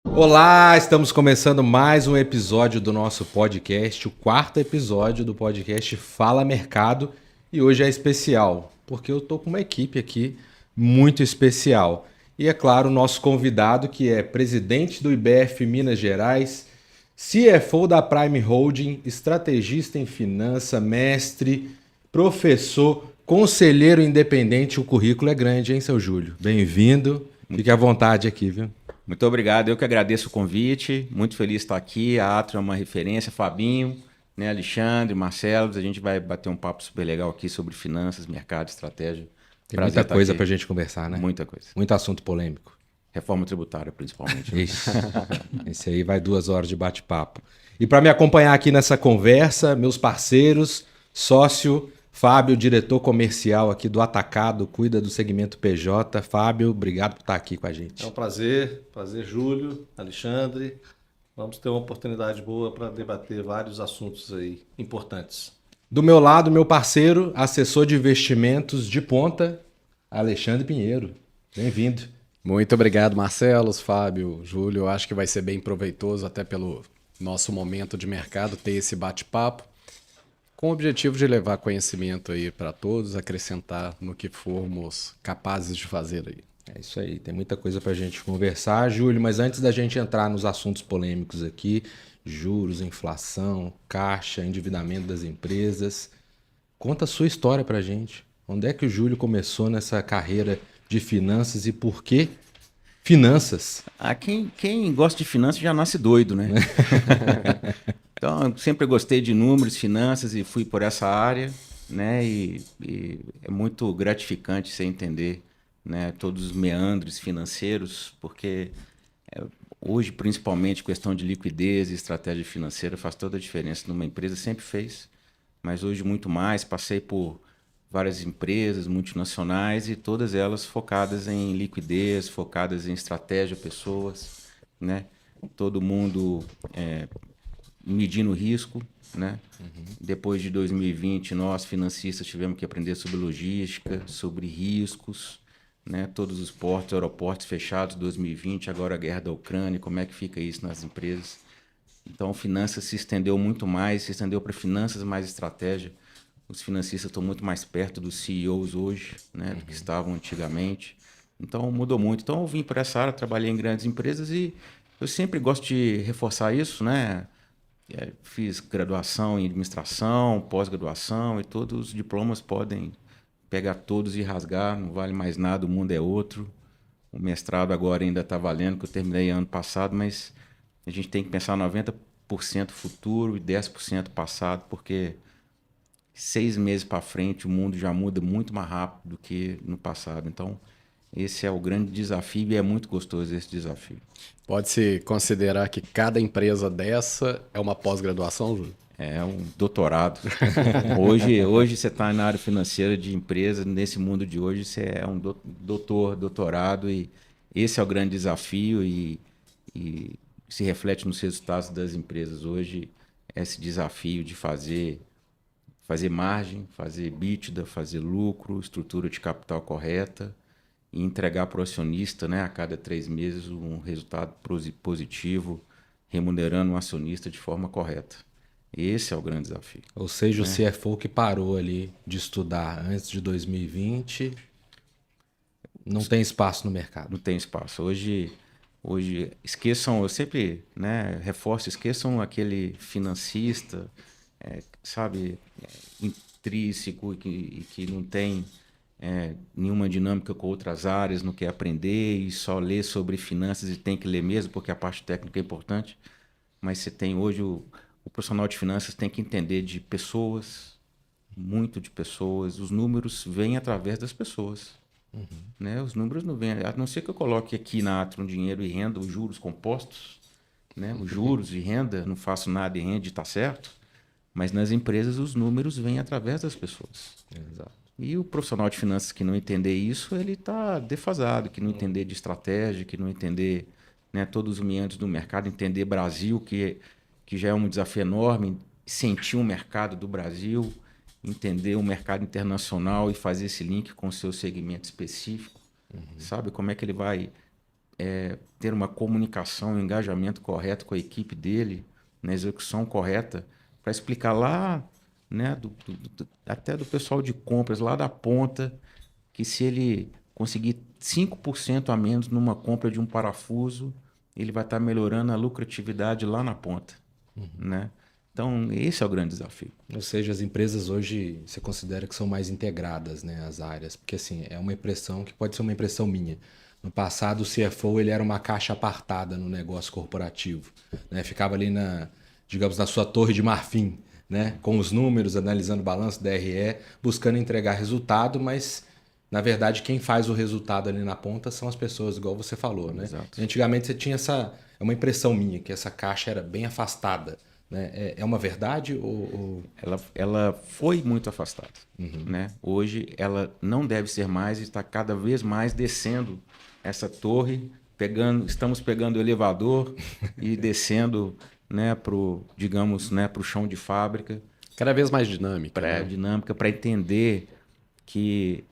Olá, estamos começando mais um episódio do nosso podcast, o quarto episódio do podcast Fala Mercado, e hoje é especial, porque eu tô com uma equipe aqui muito especial. E é claro, o nosso convidado, que é presidente do IBF Minas Gerais, CFO da Prime Holding, estrategista em finança, mestre, professor, conselheiro independente. O currículo é grande, hein, seu Júlio? Bem-vindo. Fique à vontade aqui, viu? Muito obrigado, eu que agradeço o convite, muito feliz de estar aqui, a Atro é uma referência, Fabinho, né, Alexandre, Marcelo, a gente vai bater um papo super legal aqui sobre finanças, mercado, estratégia. Tem Prazer muita estar coisa aqui. pra gente conversar, né? Muita coisa. Muito assunto polêmico. Reforma tributária, principalmente. Ixi, esse aí vai 2 horas de bate-papo. E para me acompanhar aqui nessa conversa, meus parceiros, sócio Fábio, diretor comercial aqui do Atacado, cuida do segmento PJ. Fábio, obrigado por estar aqui com a gente. É um prazer, Júlio, Alexandre. Vamos ter uma oportunidade boa para debater vários assuntos aí importantes. Do meu lado, meu parceiro, assessor de investimentos de ponta, Alexandre Pinheiro. Bem-vindo. Muito obrigado, Marcelo, Fábio, Júlio. Eu acho que vai ser bem proveitoso, até pelo nosso momento de mercado, ter esse bate-papo, com o objetivo de levar conhecimento aí para todos, acrescentar no que formos capazes de fazer aí. É isso aí, tem muita coisa para a gente conversar, Júlio, mas antes da gente entrar nos assuntos polêmicos aqui, juros, inflação, caixa, endividamento das empresas, conta a sua história para a gente. Onde é que o Júlio começou nessa carreira de finanças e por que finanças? Quem gosta de finanças já nasce doido, né? Então, eu sempre gostei de números, finanças e fui por essa área, né? E é muito gratificante você entender, né, todos os meandros financeiros, porque hoje, principalmente, questão de liquidez e estratégia financeira faz toda a diferença numa empresa, sempre fez, mas hoje muito mais. Passei por várias empresas multinacionais e todas elas focadas em liquidez, focadas em estratégia, pessoas, né? Todo mundo medindo o risco, né? Depois de 2020, nós, financistas, tivemos que aprender sobre logística, sobre riscos, né? Todos os portos, aeroportos fechados em 2020, agora a guerra da Ucrânia, como é que fica isso nas empresas? Então, finanças se estendeu muito mais, se estendeu para finanças mais estratégia. Os financistas estão muito mais perto dos CEOs hoje, né, do que estavam antigamente. Então, mudou muito. Então, eu vim para essa área, trabalhei em grandes empresas e eu sempre gosto de reforçar isso, né? Fiz graduação em administração, pós-graduação e todos os diplomas podem pegar todos e rasgar, não vale mais nada, o mundo é outro. O mestrado agora ainda está valendo, que eu terminei ano passado, mas a gente tem que pensar 90% futuro e 10% passado, porque 6 meses para frente o mundo já muda muito mais rápido do que no passado. Então, esse é o grande desafio e é muito gostoso esse desafio. Pode-se considerar que cada empresa dessa é uma pós-graduação, Júlio? É um doutorado. Hoje você está na área financeira de empresa, nesse mundo de hoje você é um doutorado e esse é o grande desafio e se reflete nos resultados das empresas hoje, esse desafio de fazer margem, fazer EBITDA, fazer lucro, estrutura de capital correta e entregar para o acionista, né, a cada 3 meses um resultado positivo, remunerando o acionista de forma correta. Esse é o grande desafio. Ou seja, o CFO que parou ali de estudar antes de 2020 não tem espaço no mercado. Não tem espaço. Hoje esqueçam, eu sempre, né, reforço, esqueçam aquele financista, sabe, intrínseco e que não tem nenhuma dinâmica com outras áreas, não quer aprender e só lê sobre finanças e tem que ler mesmo, porque a parte técnica é importante. Mas você tem hoje o profissional de finanças tem que entender de pessoas, muito de pessoas. Os números vêm através das pessoas. Né? Os números não vêm, a não ser que eu coloque aqui na Atron dinheiro e renda, os juros compostos, né? Os juros e renda, não faço nada e rende, está certo. Mas nas empresas os números vêm através das pessoas. Exato. E o profissional de finanças que não entender isso, ele está defasado, que não entender de estratégia, que não entender, né, todos os meandros do mercado, entender Brasil, que já é um desafio enorme, sentir o mercado do Brasil, entender o mercado internacional e fazer esse link com o seu segmento específico. Sabe como é que ele vai ter uma comunicação, um engajamento correto com a equipe dele, na execução correta, para explicar lá, né, até do pessoal de compras, lá da ponta, que se ele conseguir 5% a menos numa compra de um parafuso, ele vai estar melhorando a lucratividade lá na ponta, né? Então, esse é o grande desafio. Ou seja, as empresas hoje, você considera que são mais integradas, né, as áreas? Porque, assim, é uma impressão que pode ser uma impressão minha. No passado, o CFO ele era uma caixa apartada no negócio corporativo, né? Ficava ali digamos, na sua torre de marfim, né? Com os números, analisando o balanço, DRE, buscando entregar resultado, mas, na verdade, quem faz o resultado ali na ponta são as pessoas, igual você falou, né? Exato. Antigamente você tinha é uma impressão minha, que essa caixa era bem afastada. Né? É uma verdade ou... Ela foi muito afastada, né? Hoje ela não deve ser mais e está cada vez mais descendo essa torre, estamos pegando o elevador e descendo, né, digamos, né, pro chão de fábrica. Cada vez mais dinâmica. Dinâmica, para entender que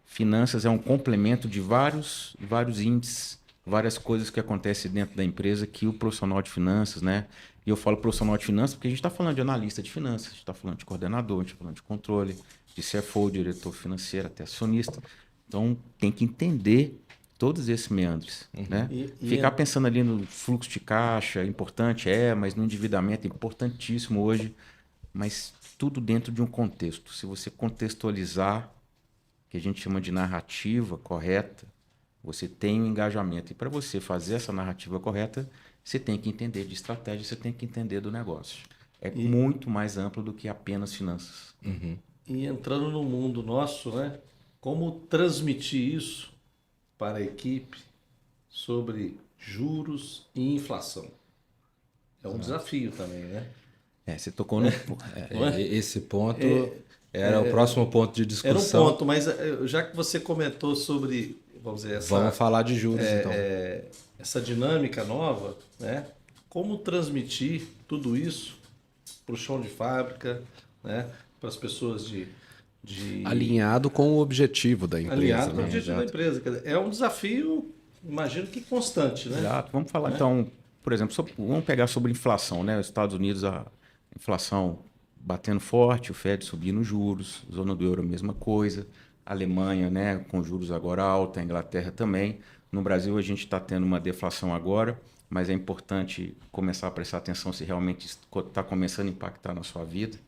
finanças é um complemento de vários índices, várias coisas que acontecem dentro da empresa que o profissional de finanças, né? E eu falo profissional de finanças porque a gente está falando de analista de finanças, a gente está falando de coordenador, a gente está falando de controle, de CFO, diretor financeiro, até acionista. Então, tem que entender todos esses meandros, né? Ficar pensando ali no fluxo de caixa, importante mas no endividamento, importantíssimo hoje, mas tudo dentro de um contexto. Se você contextualizar, que a gente chama de narrativa correta, você tem um engajamento. E para você fazer essa narrativa correta, você tem que entender de estratégia, você tem que entender do negócio. Muito mais amplo do que apenas finanças. E entrando no mundo nosso, né? Como transmitir isso para a equipe sobre juros e inflação? É um desafio também, né? Você tocou no... Esse ponto era o próximo ponto de discussão. Era um ponto, mas já que você comentou sobre, vamos dizer, vamos falar de juros, então. Essa dinâmica nova, né? Como transmitir tudo isso para o chão de fábrica, né? Para as pessoas alinhado com o objetivo da empresa. Alinhado com o né? objetivo da empresa. Quer dizer, é um desafio, imagino que constante, né? Exato. Vamos falar então, por exemplo, vamos pegar sobre inflação, né? Os Estados Unidos, a inflação batendo forte, o Fed subindo os juros, zona do euro, mesma coisa, a Alemanha, né, com juros agora alta, a Inglaterra também. No Brasil, a gente está tendo uma deflação agora, mas é importante começar a prestar atenção se realmente está começando a impactar na sua vida,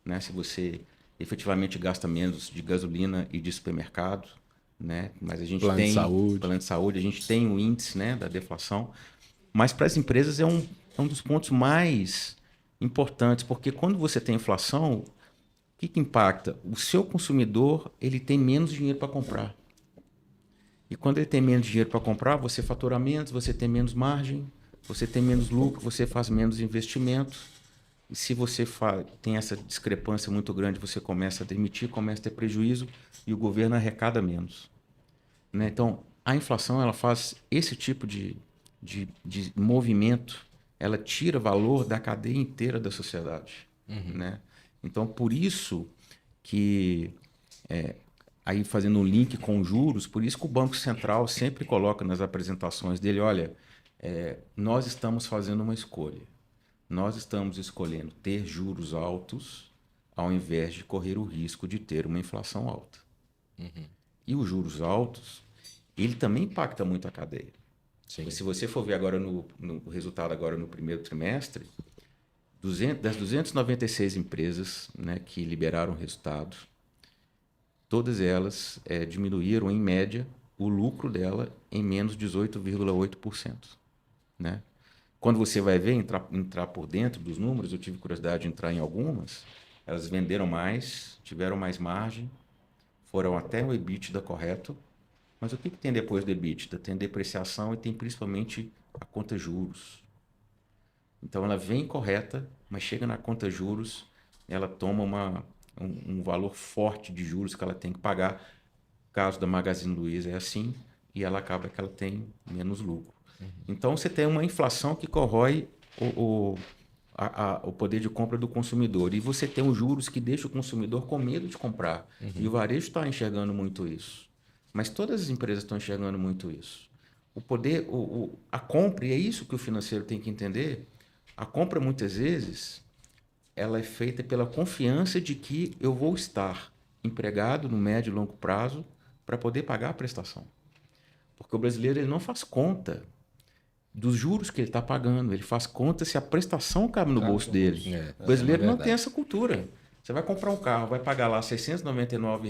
né? Se você efetivamente gasta menos de gasolina e de supermercado, né? Mas a gente plano tem de saúde, a gente tem o índice, né, da deflação, mas para as empresas é um dos pontos mais importantes, porque quando você tem inflação, o que impacta? O seu consumidor ele tem menos dinheiro para comprar. E quando ele tem menos dinheiro para comprar, você fatura menos, você tem menos margem, você tem menos lucro, você faz menos investimento. E se você tem essa discrepância muito grande, você começa a demitir, começa a ter prejuízo e o governo arrecada menos. Né? Então, a inflação ela faz esse tipo de movimento, ela tira valor da cadeia inteira da sociedade. Né? Então, por isso que... Aí fazendo um link com juros, por isso que o Banco Central sempre coloca nas apresentações dele, olha, nós estamos fazendo uma escolha. Nós estamos escolhendo ter juros altos ao invés de correr o risco de ter uma inflação alta. E os juros altos, ele também impacta muito a cadeia. Sim. Se você for ver agora no resultado agora no primeiro trimestre, das 296 empresas, né, que liberaram o resultado, todas elas diminuíram, em média, o lucro dela em menos 18,8%. Né? Quando você vai ver, entrar por dentro dos números, eu tive curiosidade de entrar em algumas, elas venderam mais, tiveram mais margem, foram até o EBITDA correto. Mas o que tem depois do EBITDA? Tem depreciação e tem principalmente a conta juros. Então ela vem correta, mas chega na conta juros, ela toma um valor forte de juros que ela tem que pagar. O caso da Magazine Luiza é assim, e ela acaba que ela tem menos lucro. Então você tem uma inflação que corrói o poder de compra do consumidor. E você tem os juros que deixam o consumidor com medo de comprar. E o varejo está enxergando muito isso. Mas todas as empresas estão enxergando muito isso. o poder, a compra, e é isso que o financeiro tem que entender, a compra muitas vezes ela é feita pela confiança de que eu vou estar empregado no médio e longo prazo para poder pagar a prestação. Porque o brasileiro ele não faz conta dos juros que ele está pagando, ele faz conta se a prestação cabe no bolso dele. O brasileiro não tem essa cultura. Você vai comprar um carro, vai pagar lá R$ 699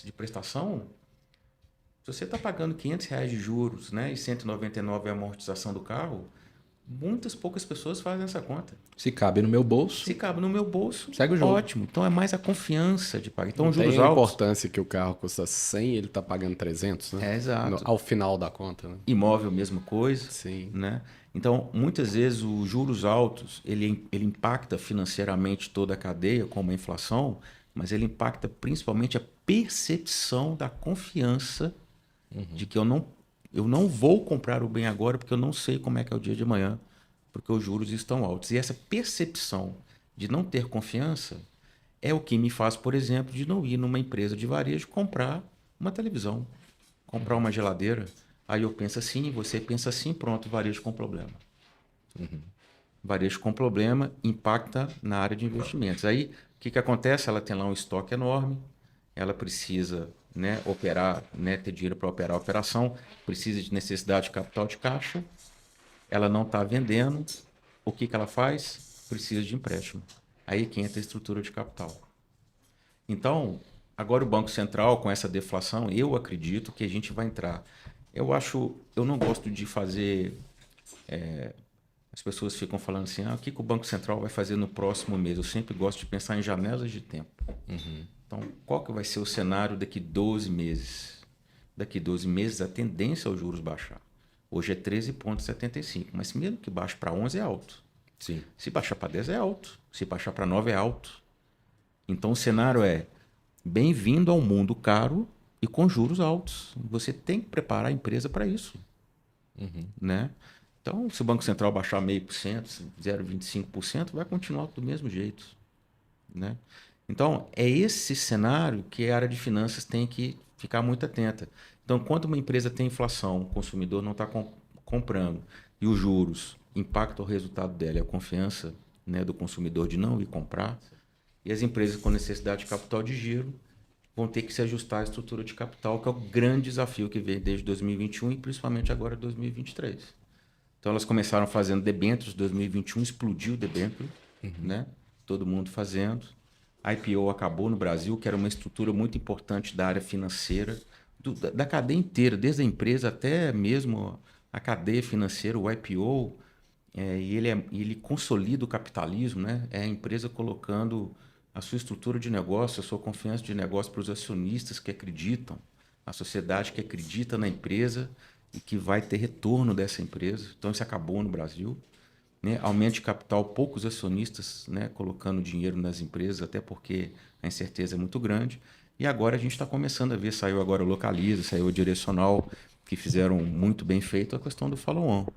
de prestação, se você está pagando R$ 500 de juros, né, e 199 é a amortização do carro, muitas poucas pessoas fazem essa conta. Se cabe no meu bolso, Se cabe no meu bolso, segue o jogo. ótimo. Então é mais a confiança de pagar. Então, Não juros tem a altos. importância que o carro custa 100 e ele está pagando 300, né? É, exato. Ao final da conta, né? Imóvel, mesma coisa. Sim. Né? Então, muitas vezes, os juros altos, ele impacta financeiramente toda a cadeia, como a inflação, mas ele impacta principalmente a percepção da confiança de que eu não vou comprar o bem agora porque eu não sei como é que é o dia de amanhã, porque os juros estão altos. E essa percepção de não ter confiança é o que me faz, por exemplo, de não ir numa empresa de varejo comprar uma televisão, comprar uma geladeira. Aí eu penso assim, você pensa assim, pronto, varejo com problema. Varejo com problema impacta na área de investimentos. Aí o que acontece? Ela tem lá um estoque enorme, ela precisa, né, operar, né, ter dinheiro para operar a operação, precisa de necessidade de capital de caixa, ela não está vendendo, o que ela faz? Precisa de empréstimo. Aí que entra a estrutura de capital. Então, agora o Banco Central, com essa deflação, eu acredito que a gente vai entrar. Eu não gosto de fazer... as pessoas ficam falando assim, o que o Banco Central vai fazer no próximo mês? Eu sempre gosto de pensar em janelas de tempo. Então, qual que vai ser o cenário daqui 12 meses? Daqui 12 meses, a tendência é os juros baixar. Hoje é 13,75, mas mesmo que baixe para 11 é alto. Sim. Se baixar para 10 é alto. Se baixar para 9 é alto. Então o cenário é bem-vindo ao mundo caro e com juros altos. Você tem que preparar a empresa para isso. Né? Então, se o Banco Central baixar 0,5%, 0,25%, vai continuar do mesmo jeito. Né? Então, é esse cenário que a área de finanças tem que ficar muito atenta. Então, quando uma empresa tem inflação, o consumidor não está comprando e os juros impactam o resultado dela e a confiança, né, do consumidor de não ir comprar, e as empresas com necessidade de capital de giro vão ter que se ajustar à estrutura de capital, que é o grande desafio que vem desde 2021 e principalmente agora 2023. Então, elas começaram fazendo debêntures, 2021 explodiu o debênture, né? Todo mundo fazendo. A IPO acabou no Brasil, que era uma estrutura muito importante da área financeira, da cadeia inteira, desde a empresa até mesmo a cadeia financeira, o IPO, e ele consolida o capitalismo, né? É a empresa colocando a sua estrutura de negócio, a sua confiança de negócio para os acionistas que acreditam, a sociedade que acredita na empresa e que vai ter retorno dessa empresa. Então, isso acabou no Brasil. Né? Aumento de capital, poucos acionistas, né, colocando dinheiro nas empresas, até porque a incerteza é muito grande. E agora a gente está começando a ver, saiu agora o Localiza, saiu o Direcional, que fizeram muito bem feito a questão do follow-on.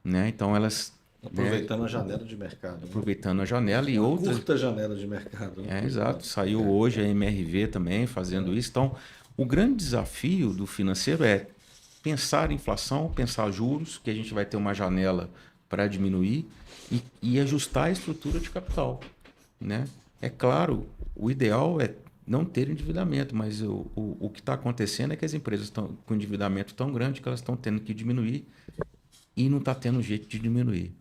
Né? Então elas... Aproveitando a janela de mercado. Né? Aproveitando a janela e outras... Curta janela de mercado. Né? Exato. Saiu hoje a MRV também fazendo isso. Então, o grande desafio do financeiro é pensar inflação, pensar juros, que a gente vai ter uma janela para diminuir e ajustar a estrutura de capital. Né? É claro, o ideal é não ter endividamento, mas o que está acontecendo é que as empresas estão com endividamento tão grande que elas estão tendo que diminuir e não está tendo jeito de diminuir.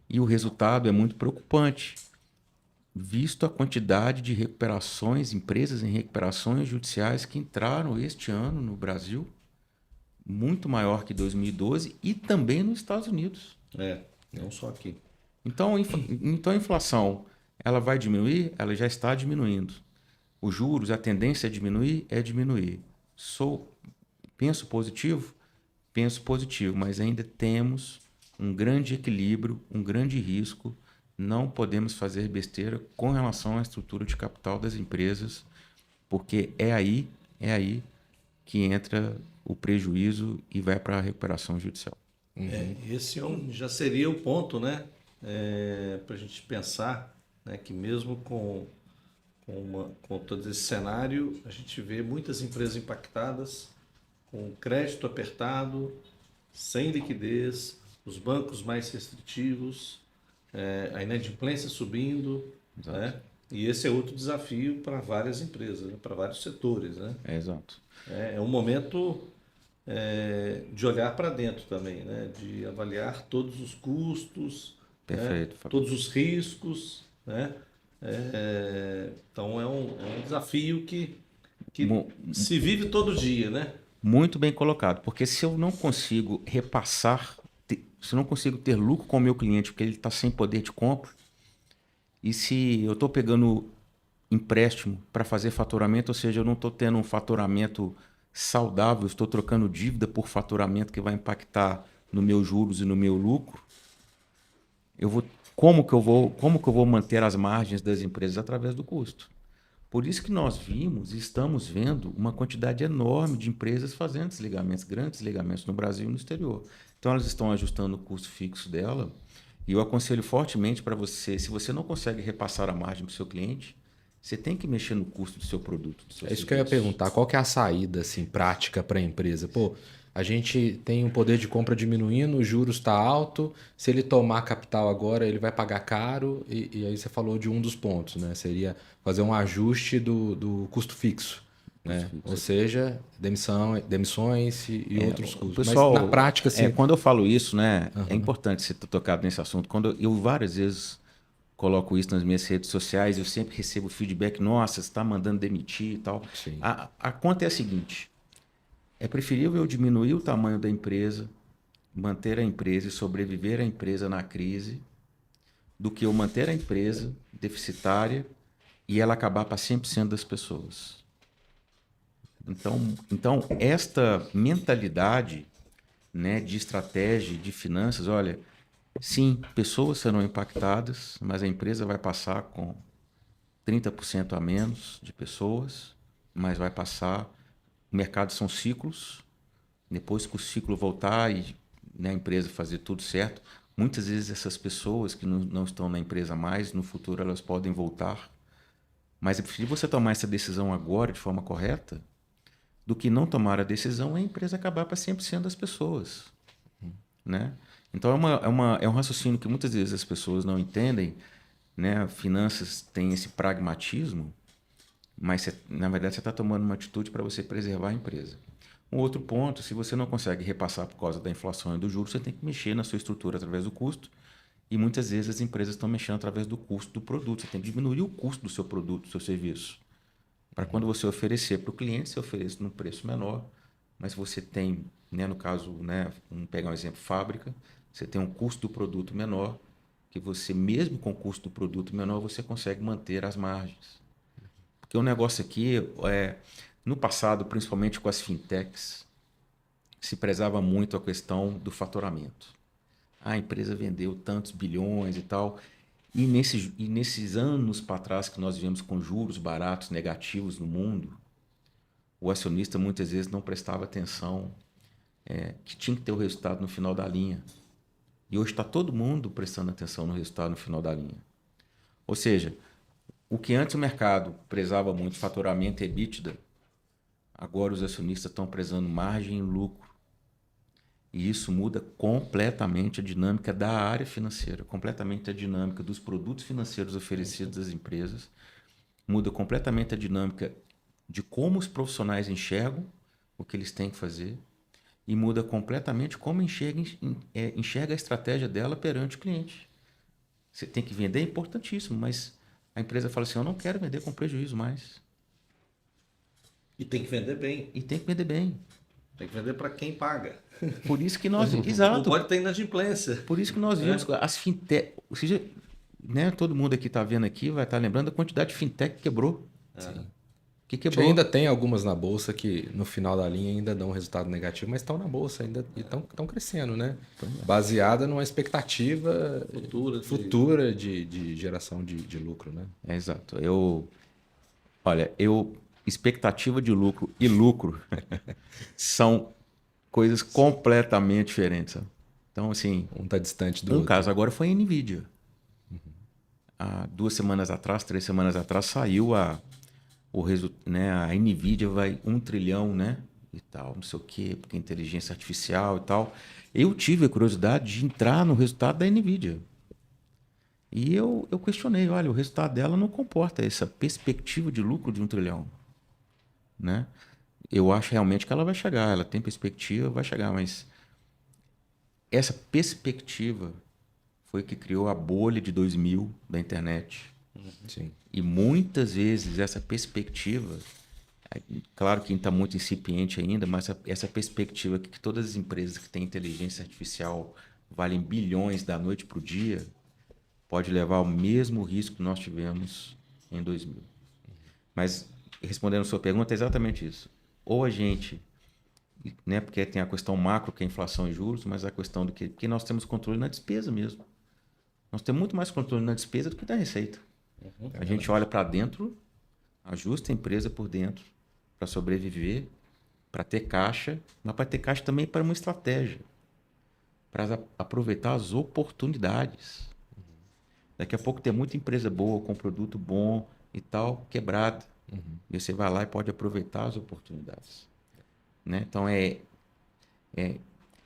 E o resultado é muito preocupante, visto a quantidade de recuperações, empresas em recuperações judiciais que entraram este ano no Brasil, muito maior que 2012 e também nos Estados Unidos. Não só aqui. Então a inflação, ela vai diminuir? Ela já está diminuindo. Os juros, a tendência a diminuir é diminuir. Penso positivo? Penso positivo, mas ainda temos um grande equilíbrio, um grande risco. Não podemos fazer besteira com relação à estrutura de capital das empresas, porque é aí que entra o prejuízo e vai para a recuperação judicial. Esse já seria o ponto, né? Para a gente pensar, né, que mesmo com todo esse cenário, a gente vê muitas empresas impactadas, com crédito apertado, sem liquidez, os bancos mais restritivos, a inadimplência subindo, né? E esse é outro desafio para várias empresas, né? Para vários setores, né? Exato. É um momento de olhar para dentro também, né? De avaliar todos os custos, Perfeito, né? Fábio. Todos os riscos, né? Então é um desafio que se vive todo dia, né? Muito bem colocado, porque se eu não consigo repassar, se eu não consigo ter lucro com o meu cliente, porque ele está sem poder de compra, e se eu estou pegando empréstimo para fazer faturamento, ou seja, eu não estou tendo um faturamento saudável, estou trocando dívida por faturamento que vai impactar no meu juros e no meu lucro, como que eu vou manter as margens das empresas através do custo? Por isso que nós vimos e estamos vendo uma quantidade enorme de empresas fazendo desligamentos, grandes desligamentos no Brasil e no exterior. Então elas estão ajustando o custo fixo dela. E eu aconselho fortemente para você, se você não consegue repassar a margem para o seu cliente, você tem que mexer no custo do seu produto, do seu É isso que eu ia serviço. perguntar. Qual que é a saída assim, prática para a empresa? Pô, a gente tem um poder de compra diminuindo, o juros está alto. Se ele tomar capital agora, ele vai pagar caro. E aí você falou de um dos pontos, né? Seria fazer um ajuste do custo fixo. Né? Ou seja, demissões e outros O custos. pessoal, Mas na prática, assim. quando eu falo isso, né, é importante você ter tocado nesse assunto. Quando eu várias vezes coloco isso nas minhas redes sociais, eu sempre recebo feedback, nossa, você está mandando demitir e tal. Sim. A conta é a seguinte, é preferível eu diminuir o tamanho da empresa, manter a empresa e sobreviver a empresa na crise, do que eu manter a empresa deficitária e ela acabar para 100% das pessoas. Então, esta mentalidade, né, de estratégia, de finanças, olha, sim, pessoas serão impactadas, mas a empresa vai passar com 30% a menos de pessoas, mas vai passar. O mercado são ciclos. Depois que o ciclo voltar e, né, a empresa fazer tudo certo, muitas vezes essas pessoas que não estão na empresa mais, no futuro elas podem voltar. Mas é preferível você tomar essa decisão agora de forma correta do que não tomar a decisão e a empresa acabar para 100% das pessoas. Né? Então é um raciocínio que muitas vezes as pessoas não entendem, né? Finanças têm esse pragmatismo, mas na verdade você está tomando uma atitude para você preservar a empresa. Um outro ponto, se você não consegue repassar por causa da inflação e do juros, você tem que mexer na sua estrutura através do custo, e muitas vezes as empresas estão mexendo através do custo do produto. Você tem que diminuir o custo do seu produto, do seu serviço. Para quando você oferecer para o cliente, você oferece num preço menor, mas você tem, né, no caso, né, vamos pegar um exemplo, fábrica, você tem um custo do produto menor, que você, mesmo com o custo do produto menor, você consegue manter as margens. Porque o negócio aqui, no passado, principalmente com as fintechs, se prezava muito a questão do faturamento. A empresa vendeu tantos bilhões e tal, e nesses anos para trás que nós vivemos com juros baratos, negativos no mundo, o acionista muitas vezes não prestava atenção que tinha que ter o resultado no final da linha. E hoje está todo mundo prestando atenção no resultado no final da linha. Ou seja, o que antes o mercado prezava muito, faturamento e EBITDA, agora os acionistas estão prezando margem e lucro. E isso muda completamente a dinâmica da área financeira, completamente a dinâmica dos produtos financeiros oferecidos às empresas, muda completamente a dinâmica de como os profissionais enxergam o que eles têm que fazer e muda completamente como enxerga a estratégia dela perante o cliente. Você tem que vender, é importantíssimo, mas a empresa fala assim, eu não quero vender com prejuízo mais. E tem que vender bem. E tem que vender bem. Tem que vender para quem paga. Por isso que nós... Não Exato. pode ter inadimplência. Por isso que nós vimos as fintech... Ou seja, né, todo mundo aqui está vendo aqui, vai estar lembrando da quantidade de fintech que quebrou. Sim. Que quebrou. Ainda tem algumas na bolsa que no final da linha ainda dão um resultado negativo, mas estão na bolsa ainda e estão crescendo, né? Baseada numa expectativa futura de geração de lucro, né? Exato. Expectativa de lucro e lucro são coisas completamente diferentes. Sabe? Então, assim... Um está distante do outro. Um caso agora foi a NVIDIA. Há 2 semanas atrás, 3 semanas atrás, saiu a NVIDIA vai 1 trilhão, né, e tal, não sei o quê, porque inteligência artificial e tal. Eu tive a curiosidade de entrar no resultado da NVIDIA. E eu questionei, olha, o resultado dela não comporta essa perspectiva de lucro de 1 trilhão, né? Eu acho realmente que ela vai chegar, ela tem perspectiva, vai chegar, mas essa perspectiva foi que criou a bolha de 2000 da internet. Sim. E muitas vezes essa perspectiva, claro que está muito incipiente ainda, mas essa perspectiva que todas as empresas que têm inteligência artificial valem bilhões da noite para o dia, pode levar ao mesmo risco que nós tivemos em 2000. Mas, respondendo a sua pergunta, é exatamente isso. Ou a gente, né, porque tem a questão macro, que é a inflação e juros, mas a questão do que porque nós temos controle na despesa mesmo. Nós temos muito mais controle na despesa do que na receita. A gente olha para dentro, ajusta a empresa por dentro para sobreviver, para ter caixa, mas para ter caixa também para uma estratégia, para aproveitar as oportunidades. Daqui a pouco tem muita empresa boa, com produto bom e tal, quebrada. E você vai lá e pode aproveitar as oportunidades. Né? Então é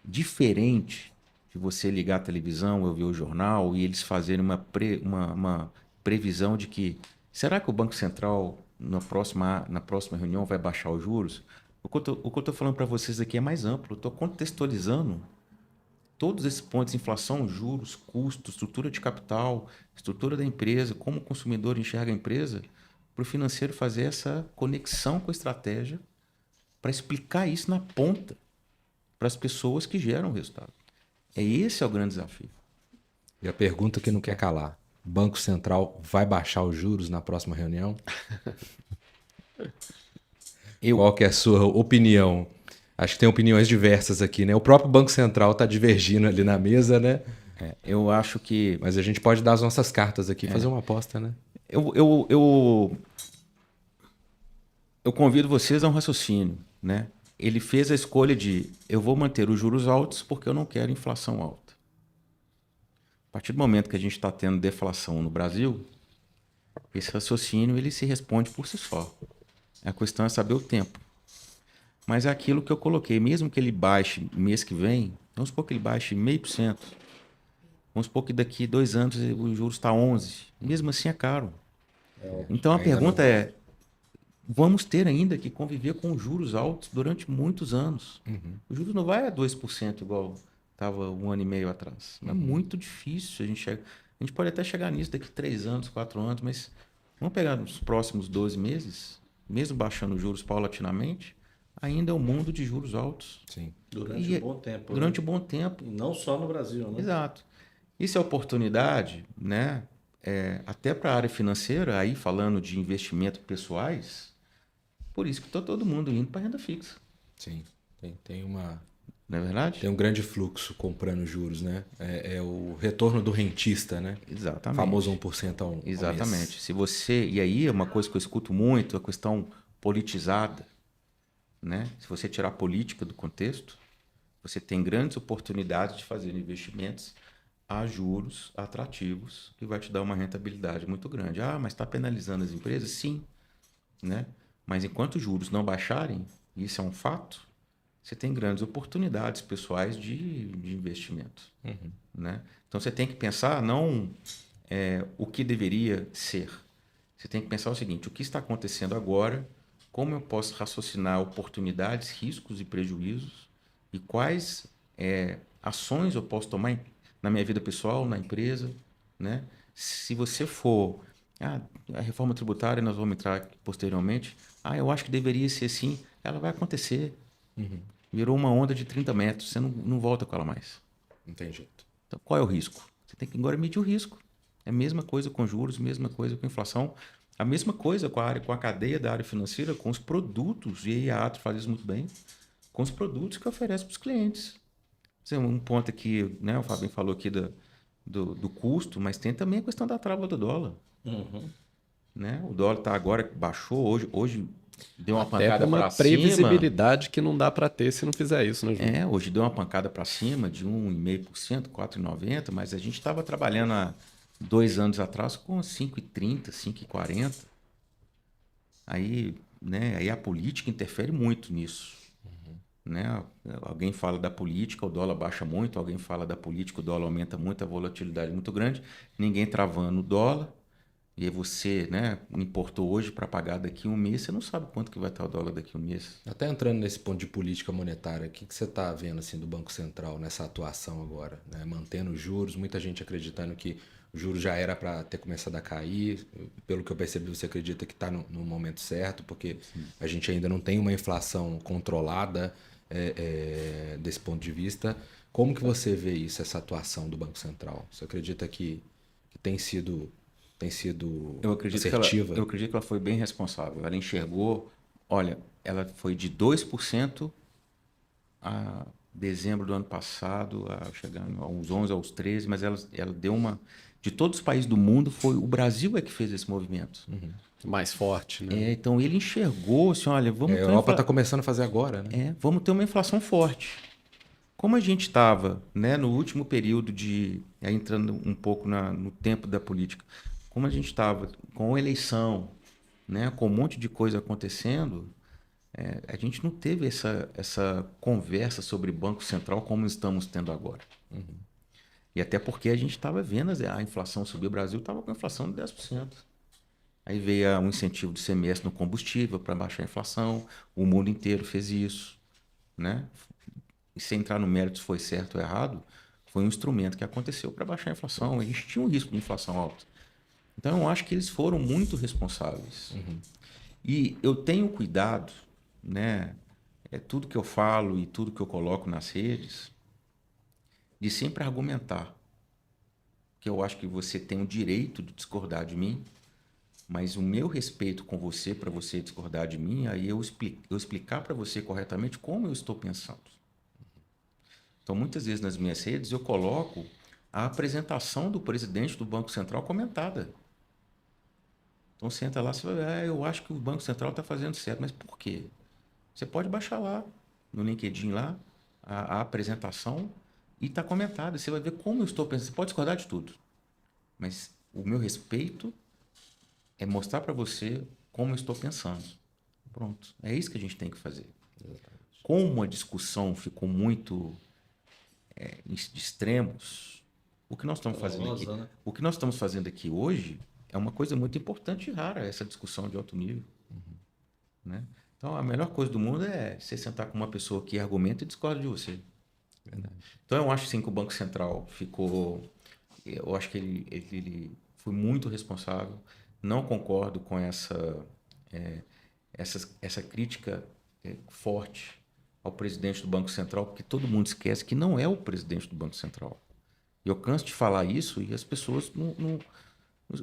diferente de você ligar a televisão ou ver o jornal e eles fazerem uma previsão de que será que o Banco Central na próxima reunião vai baixar os juros? O que eu estou falando para vocês aqui é mais amplo. Eu estou contextualizando todos esses pontos: inflação, juros, custo, estrutura de capital, estrutura da empresa, como o consumidor enxerga a empresa, para o financeiro fazer essa conexão com a estratégia para explicar isso na ponta para as pessoas que geram o resultado. Esse é o grande desafio. E a pergunta que não quer calar: o Banco Central vai baixar os juros na próxima reunião? Qual que é a sua opinião? Acho que tem opiniões diversas aqui, né? O próprio Banco Central está divergindo ali na mesa, né? Eu acho que... Mas a gente pode dar as nossas cartas aqui e fazer uma aposta, né? Eu convido vocês a um raciocínio, né? Ele fez a escolha de eu vou manter os juros altos porque eu não quero inflação alta. A partir do momento que a gente está tendo deflação no Brasil, esse raciocínio ele se responde por si só. A questão é saber o tempo. Mas é aquilo que eu coloquei, mesmo que ele baixe mês que vem, vamos supor que ele baixe 0,5%. Vamos supor que daqui 2 anos o juros está 11%. Mesmo assim é caro. Então a pergunta é, vamos ter ainda que conviver com juros altos durante muitos anos. O juros não vai a 2% igual estava 1 ano e meio atrás. É muito difícil. A gente pode até chegar nisso daqui 3 anos, 4 anos, mas vamos pegar nos próximos 12 meses, mesmo baixando os juros paulatinamente, ainda é um mundo de juros altos. Sim. Durante um bom tempo. Durante um bom tempo. E não só no Brasil, né? Exato. Isso é oportunidade, né? Até para a área financeira, aí falando de investimento pessoais, por isso que está todo mundo indo para renda fixa. Sim. Tem uma... Não é verdade? Tem um grande fluxo comprando juros, né? É o retorno do rentista, né? Exatamente. O famoso 1% ao mês. Exatamente. Se você... E aí é uma coisa que eu escuto muito, a questão politizada, né? Se você tirar a política do contexto, você tem grandes oportunidades de fazer investimentos a juros atrativos que vai te dar uma rentabilidade muito grande. Ah, mas está penalizando as empresas? Sim. Né? Mas enquanto os juros não baixarem, isso é um fato, você tem grandes oportunidades pessoais de investimento. Né? Então você tem que pensar não o que deveria ser. Você tem que pensar o seguinte: o que está acontecendo agora, como eu posso raciocinar oportunidades, riscos e prejuízos e quais ações eu posso tomar na minha vida pessoal, na empresa. Né? Se você for... a reforma tributária, nós vamos entrar posteriormente. Eu acho que deveria ser assim. Ela vai acontecer. Virou uma onda de 30 metros. Você não volta com ela mais. Não tem jeito. Então, qual é o risco? Você tem que agora medir o risco. É a mesma coisa com juros, mesma coisa com inflação. A mesma coisa com a cadeia da área financeira, com os produtos, e aí a Atro faz isso muito bem, com os produtos que oferece para os clientes. Um ponto aqui, né, o Fabinho falou aqui do custo, mas tem também a questão da trava do dólar. Né? O dólar agora baixou, hoje deu uma pancada para cima. Uma previsibilidade que não dá para ter se não fizer isso, né, Júlio? Hoje deu uma pancada para cima de 1,5%, 4,90%, mas a gente estava trabalhando há 2 anos atrás com 5,30%, 5,40%. Aí a política interfere muito nisso. né? Alguém fala da política, o dólar baixa muito, alguém fala da política, o dólar aumenta muito, a volatilidade é muito grande, ninguém travando o dólar, e aí você, né, importou hoje para pagar daqui um mês, você não sabe quanto que vai estar o dólar daqui um mês. Até entrando nesse ponto de política monetária, o que você está vendo assim do Banco Central nessa atuação agora, né? Mantendo os juros, muita gente acreditando que o juro já era para ter começado a cair. Pelo que eu percebi, você acredita que está no momento certo, porque a gente ainda não tem uma inflação controlada desse ponto de vista. Como que você vê isso, essa atuação do Banco Central? Você acredita que tem sido assertiva? Eu acredito que ela foi bem responsável. Ela enxergou, olha, ela foi de 2% a dezembro do ano passado, chegando aos 11, aos 13, mas ela deu uma... De todos os países do mundo, foi o Brasil é que fez esse movimento. Mais forte, né? Então ele enxergou assim, olha, vamos A Europa está começando a fazer agora, né? vamos ter uma inflação forte. Como a gente estava, né, no último período aí entrando um pouco no tempo da política, como a gente estava com a eleição, né, com um monte de coisa acontecendo, a gente não teve essa conversa sobre Banco Central como estamos tendo agora. E até porque a gente estava vendo a inflação subir, o Brasil estava com a inflação de 10%. Aí veio um incentivo de semestre no combustível para baixar a inflação, o mundo inteiro fez isso, né? E sem entrar no mérito se foi certo ou errado, foi um instrumento que aconteceu para baixar a inflação. A gente tinha um risco de inflação alta. Então, eu acho que eles foram muito responsáveis. E eu tenho cuidado, né? Tudo que eu falo e tudo que eu coloco nas redes, de sempre argumentar. Que eu acho que você tem o direito de discordar de mim, mas o meu respeito com você, para você discordar de mim, aí eu explicar para você corretamente como eu estou pensando. Então, muitas vezes nas minhas redes, eu coloco a apresentação do presidente do Banco Central comentada. Então, você entra lá e fala, eu acho que o Banco Central está fazendo certo. Mas por quê? Você pode baixar lá, no LinkedIn, lá, a apresentação e está comentada. Você vai ver como eu estou pensando. Você pode discordar de tudo. Mas o meu respeito é mostrar para você como eu estou pensando. Pronto. É isso que a gente tem que fazer. Como a discussão ficou muito de extremos, o que nós estamos fazendo aqui, né? o que nós estamos fazendo aqui hoje é uma coisa muito importante e rara, essa discussão de alto nível. Né? Então, a melhor coisa do mundo é você sentar com uma pessoa que argumenta e discorda de você. Verdade. Então, eu acho sim que o Banco Central eu acho que ele foi muito responsável. Não concordo com essa crítica forte ao presidente do Banco Central, porque todo mundo esquece que não é o presidente do Banco Central. E eu canso de falar isso e as pessoas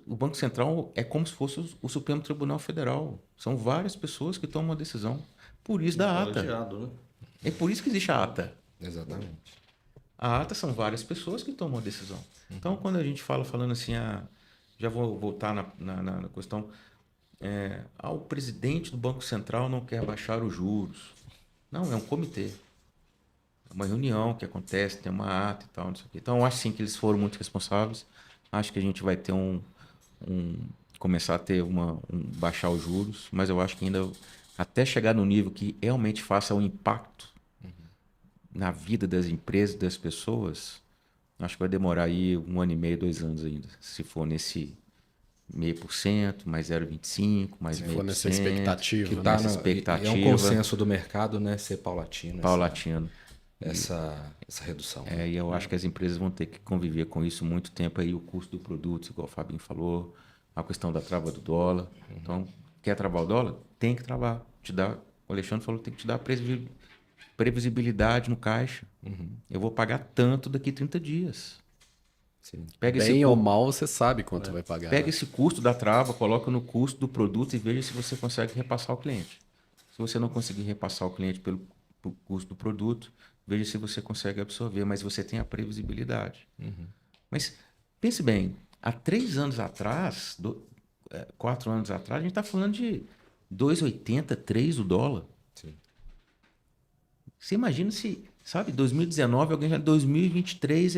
o Banco Central é como se fosse o Supremo Tribunal Federal. São várias pessoas que tomam uma decisão. Por isso da ata. Né? É por isso que existe a ata. Exatamente. A ata são várias pessoas que tomam a decisão. Então, quando a gente falando assim, já vou voltar na questão, o presidente do Banco Central não quer baixar os juros. Não, é um comitê. É uma reunião que acontece, tem uma ata e tal, não sei o quê. Então, eu acho sim que eles foram muito responsáveis. Acho que a gente vai ter começar a ter baixar os juros, mas eu acho que ainda até chegar no nível que realmente faça um impacto na vida das empresas, das pessoas, acho que vai demorar aí 1 ano e meio, 2 anos ainda. Se for nesse 0,5%, mais 0,25%, mais 0,5%. Se for nessa expectativa. Que né? tá expectativa. É um consenso do mercado, né? Ser paulatino. Paulatino. Essa redução. E eu acho que as empresas vão ter que conviver com isso muito tempo aí, o custo do produto, igual o Fabinho falou, a questão da trava do dólar. Então, quer travar o dólar? Tem que travar. O Alexandre falou que tem que te dar previsibilidade no caixa. Eu vou pagar tanto daqui a 30 dias. Sim. Bem ou mal, você sabe quanto vai pagar. Pega esse custo da trava, coloca no custo do produto e veja se você consegue repassar ao cliente. Se você não conseguir repassar ao cliente pelo custo do produto, veja se você consegue absorver, mas você tem a previsibilidade. Mas pense bem, há 3 anos atrás, 4 anos atrás, a gente está falando de 2,80, 3 o dólar. Sim. Você imagina se, 2019, alguém já 2023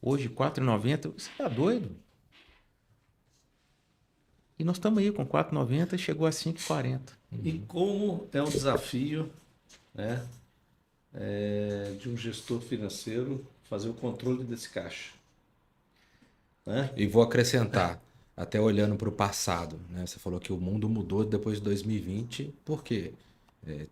hoje 4,90, você está doido? E nós estamos aí com 4,90 e chegou a 5,40. E como é um desafio, né? de um gestor financeiro fazer o controle desse caixa. Né? E vou acrescentar, até olhando para o passado, né? Você falou que o mundo mudou depois de 2020, porque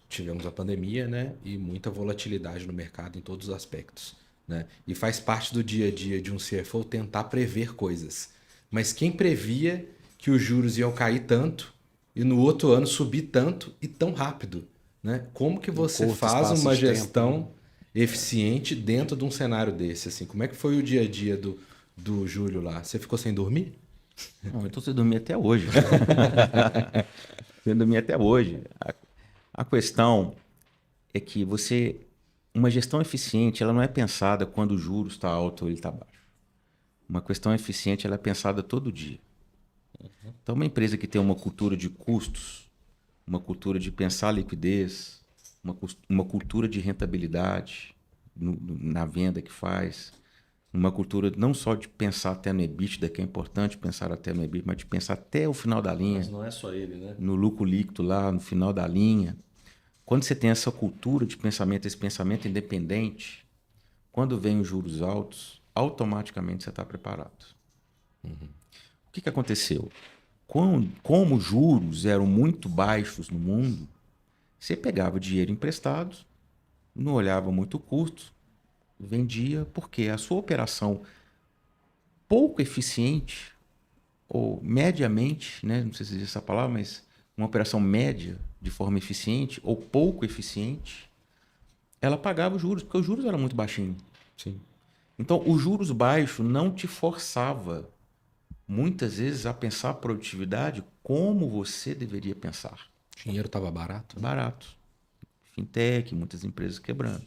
tivemos a pandemia, né? E muita volatilidade no mercado em todos os aspectos, né? E faz parte do dia a dia de um CFO tentar prever coisas. Mas quem previa que os juros iam cair tanto e no outro ano subir tanto e tão rápido, né? Como que você curto faz espaço uma de tempo, gestão eficiente dentro de um cenário desse? Assim, como é que foi o dia a dia do Júlio lá? Você ficou sem dormir? Não, eu estou sem dormir até hoje. Sem dormir até hoje. A questão é que uma gestão eficiente, ela não é pensada quando o juro está alto ou ele está baixo. Uma questão eficiente, ela é pensada todo dia. Então, uma empresa que tem uma cultura de custos, uma cultura de pensar liquidez, uma cultura de rentabilidade na venda que faz, uma cultura não só de pensar até no EBITDA, que é importante pensar até no EBITDA, mas de pensar até o final da linha. Mas não é só ele, né? No lucro líquido lá, no final da linha. Quando você tem essa cultura de pensamento, esse pensamento independente, quando vem os juros altos, automaticamente você está preparado. O que aconteceu? Como os juros eram muito baixos no mundo, você pegava dinheiro emprestado, não olhava muito o custo, vendia, porque a sua operação pouco eficiente, ou mediamente, né? Não sei se diz essa palavra, mas uma operação média de forma eficiente ou pouco eficiente, ela pagava os juros, porque os juros eram muito baixinhos. Sim. Então, os juros baixos não te forçava, muitas vezes, a pensar a produtividade como você deveria pensar. O dinheiro estava barato, né? Barato. Fintech, muitas empresas quebrando.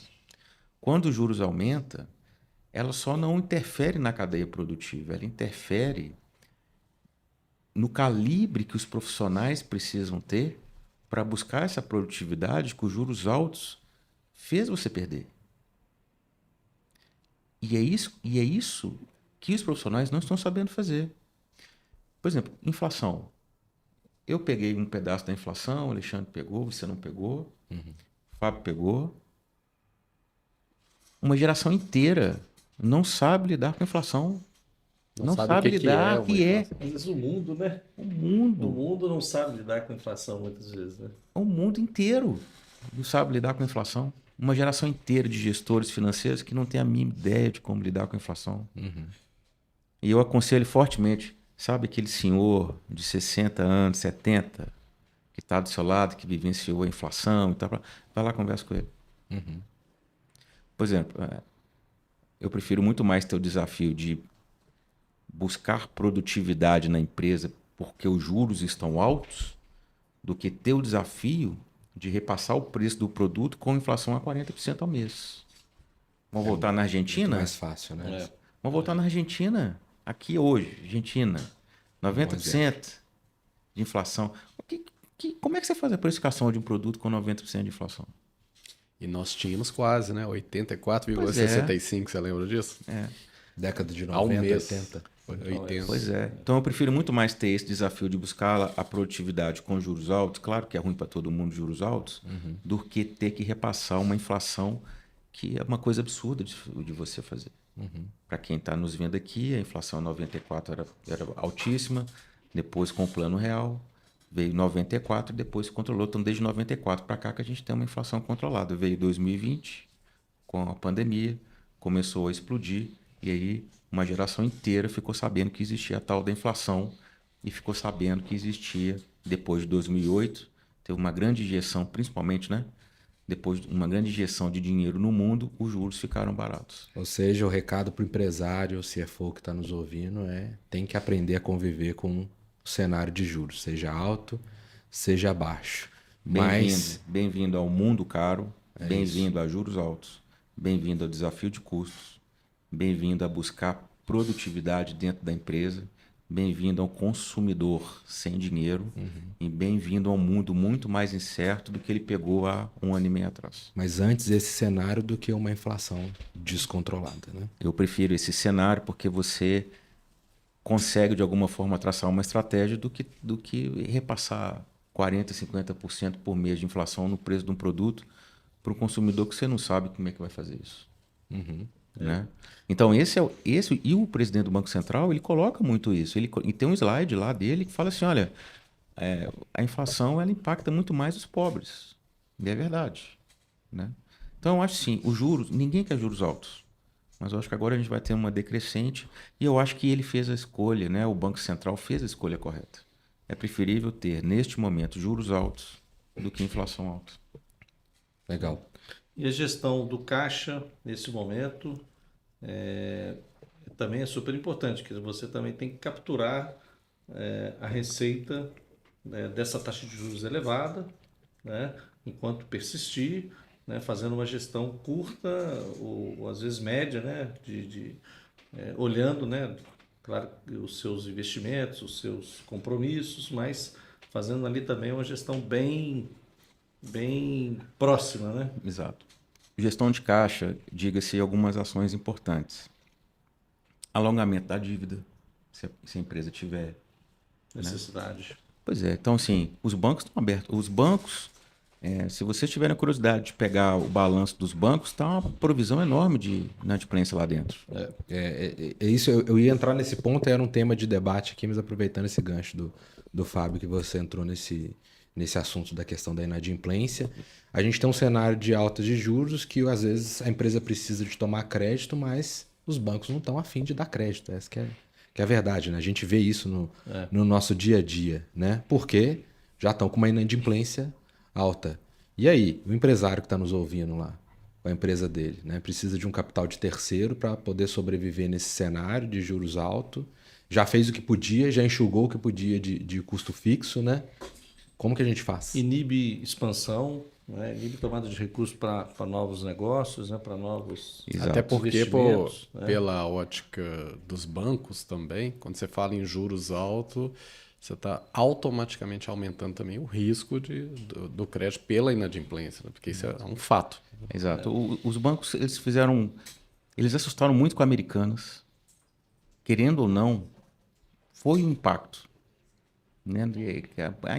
Quando os juros aumentam, ela só não interfere na cadeia produtiva, ela interfere no calibre que os profissionais precisam ter para buscar essa produtividade que os juros altos fez você perder. E é isso que os profissionais não estão sabendo fazer. Por exemplo, inflação. Eu peguei um pedaço da inflação, o Alexandre pegou, você não pegou, o Fábio pegou. Uma geração inteira não sabe lidar com a inflação. Não sabe lidar, que é. Às vezes o mundo, né? O O mundo. mundo não sabe lidar com a inflação muitas vezes, né? O mundo inteiro não sabe lidar com a inflação. Uma geração inteira de gestores financeiros que não tem a mínima ideia de como lidar com a inflação. E eu aconselho fortemente, sabe aquele senhor de 60 anos, 70, que está do seu lado, que vivenciou a inflação e tal, vai lá e conversa com ele. Por exemplo, eu prefiro muito mais ter o desafio de buscar produtividade na empresa porque os juros estão altos do que ter o desafio de repassar o preço do produto com inflação a 40% ao mês. Vamos voltar na Muito Como mais fácil, né? Vamos voltar na Argentina. Aqui hoje, Argentina, 90% de inflação. Como é que você faz a precificação de um produto com 90% de inflação? E nós tínhamos quase, né? Pois 84,65, você lembra disso? Década de Ao 90, mês. 80. 80. Pois é. Então eu prefiro muito mais ter esse desafio de buscar a produtividade com juros altos, claro que é ruim para todo mundo juros altos, do que ter que repassar uma inflação que é uma coisa absurda de você fazer. Para quem está nos vendo aqui, a inflação em 94 era altíssima, depois com o plano real veio 94 e depois se controlou. Então desde 94 para cá que a gente tem uma inflação controlada. Veio 2020 com a pandemia, começou a explodir e aí uma geração inteira ficou sabendo que existia a tal da inflação e ficou sabendo que existia, depois de 2008, teve uma grande injeção, principalmente, né? Depois de uma grande injeção de dinheiro no mundo, os juros ficaram baratos. Ou seja, o recado para o empresário, o CFO que está nos ouvindo, tem que aprender a conviver com o cenário de juros, seja alto, seja baixo. Bem-vindo ao mundo caro, bem-vindo a juros altos, bem-vindo ao desafio de custos, bem-vindo a buscar produtividade dentro da empresa, bem-vindo ao consumidor sem dinheiro e bem-vindo ao mundo muito mais incerto do que ele pegou há 1 ano e meio atrás. Mas antes esse cenário do que uma inflação descontrolada, né? Eu prefiro esse cenário porque você consegue de alguma forma traçar uma estratégia do que repassar 40%, 50% por mês de inflação no preço de um produto, para o consumidor que você não sabe como é que vai fazer isso. Uhum. Né? Então, esse e o presidente do Banco Central, ele coloca muito isso. E tem um slide lá dele que fala assim, olha, a inflação ela impacta muito mais os pobres. E é verdade. Né? Então, eu acho sim, os juros, ninguém quer juros altos. Mas eu acho que agora a gente vai ter uma decrescente e eu acho que ele fez a escolha, né? O Banco Central fez a escolha correta. É preferível ter, neste momento, juros altos do que inflação alta. Legal. E a gestão do caixa, nesse momento, também é super importante, que você também tem que capturar a receita, né, dessa taxa de juros elevada, né, enquanto persistir, né, fazendo uma gestão curta ou às vezes média, né, olhando, né, claro, os seus investimentos, os seus compromissos, mas fazendo ali também uma gestão bem próxima, né? Exato. Gestão de caixa, diga-se algumas ações importantes. Alongamento da dívida, se a empresa tiver. Necessidade. Pois é, então assim, os bancos estão abertos. Os bancos, se vocês tiverem curiosidade de pegar o balanço dos bancos, está uma provisão enorme de inadimplência lá dentro. É isso, eu ia entrar nesse ponto, era um tema de debate aqui, mas aproveitando esse gancho do Fábio, que você entrou nesse assunto da questão da inadimplência. A gente tem um cenário de altas de juros que às vezes a empresa precisa de tomar crédito, mas os bancos não estão afim de dar crédito. Essa que é a verdade, né? A gente vê isso no nosso dia a dia, né? Porque já estão com uma inadimplência alta. E aí, o empresário que está nos ouvindo lá, com a empresa dele, né? Precisa de um capital de terceiro para poder sobreviver nesse cenário de juros altos. Já fez o que podia, já enxugou o que podia de custo fixo, né? Como que a gente faz? Inibe expansão, né? Inibe tomada de recursos para novos negócios, né? Para novos Exato. Até porque, investimentos, né? pela ótica dos bancos também, quando você fala em juros altos, você está automaticamente aumentando também o risco do crédito pela inadimplência, né? Porque isso é um fato. Exato. Os bancos, eles assustaram muito com Americanas. Querendo ou não, foi um impacto. Né?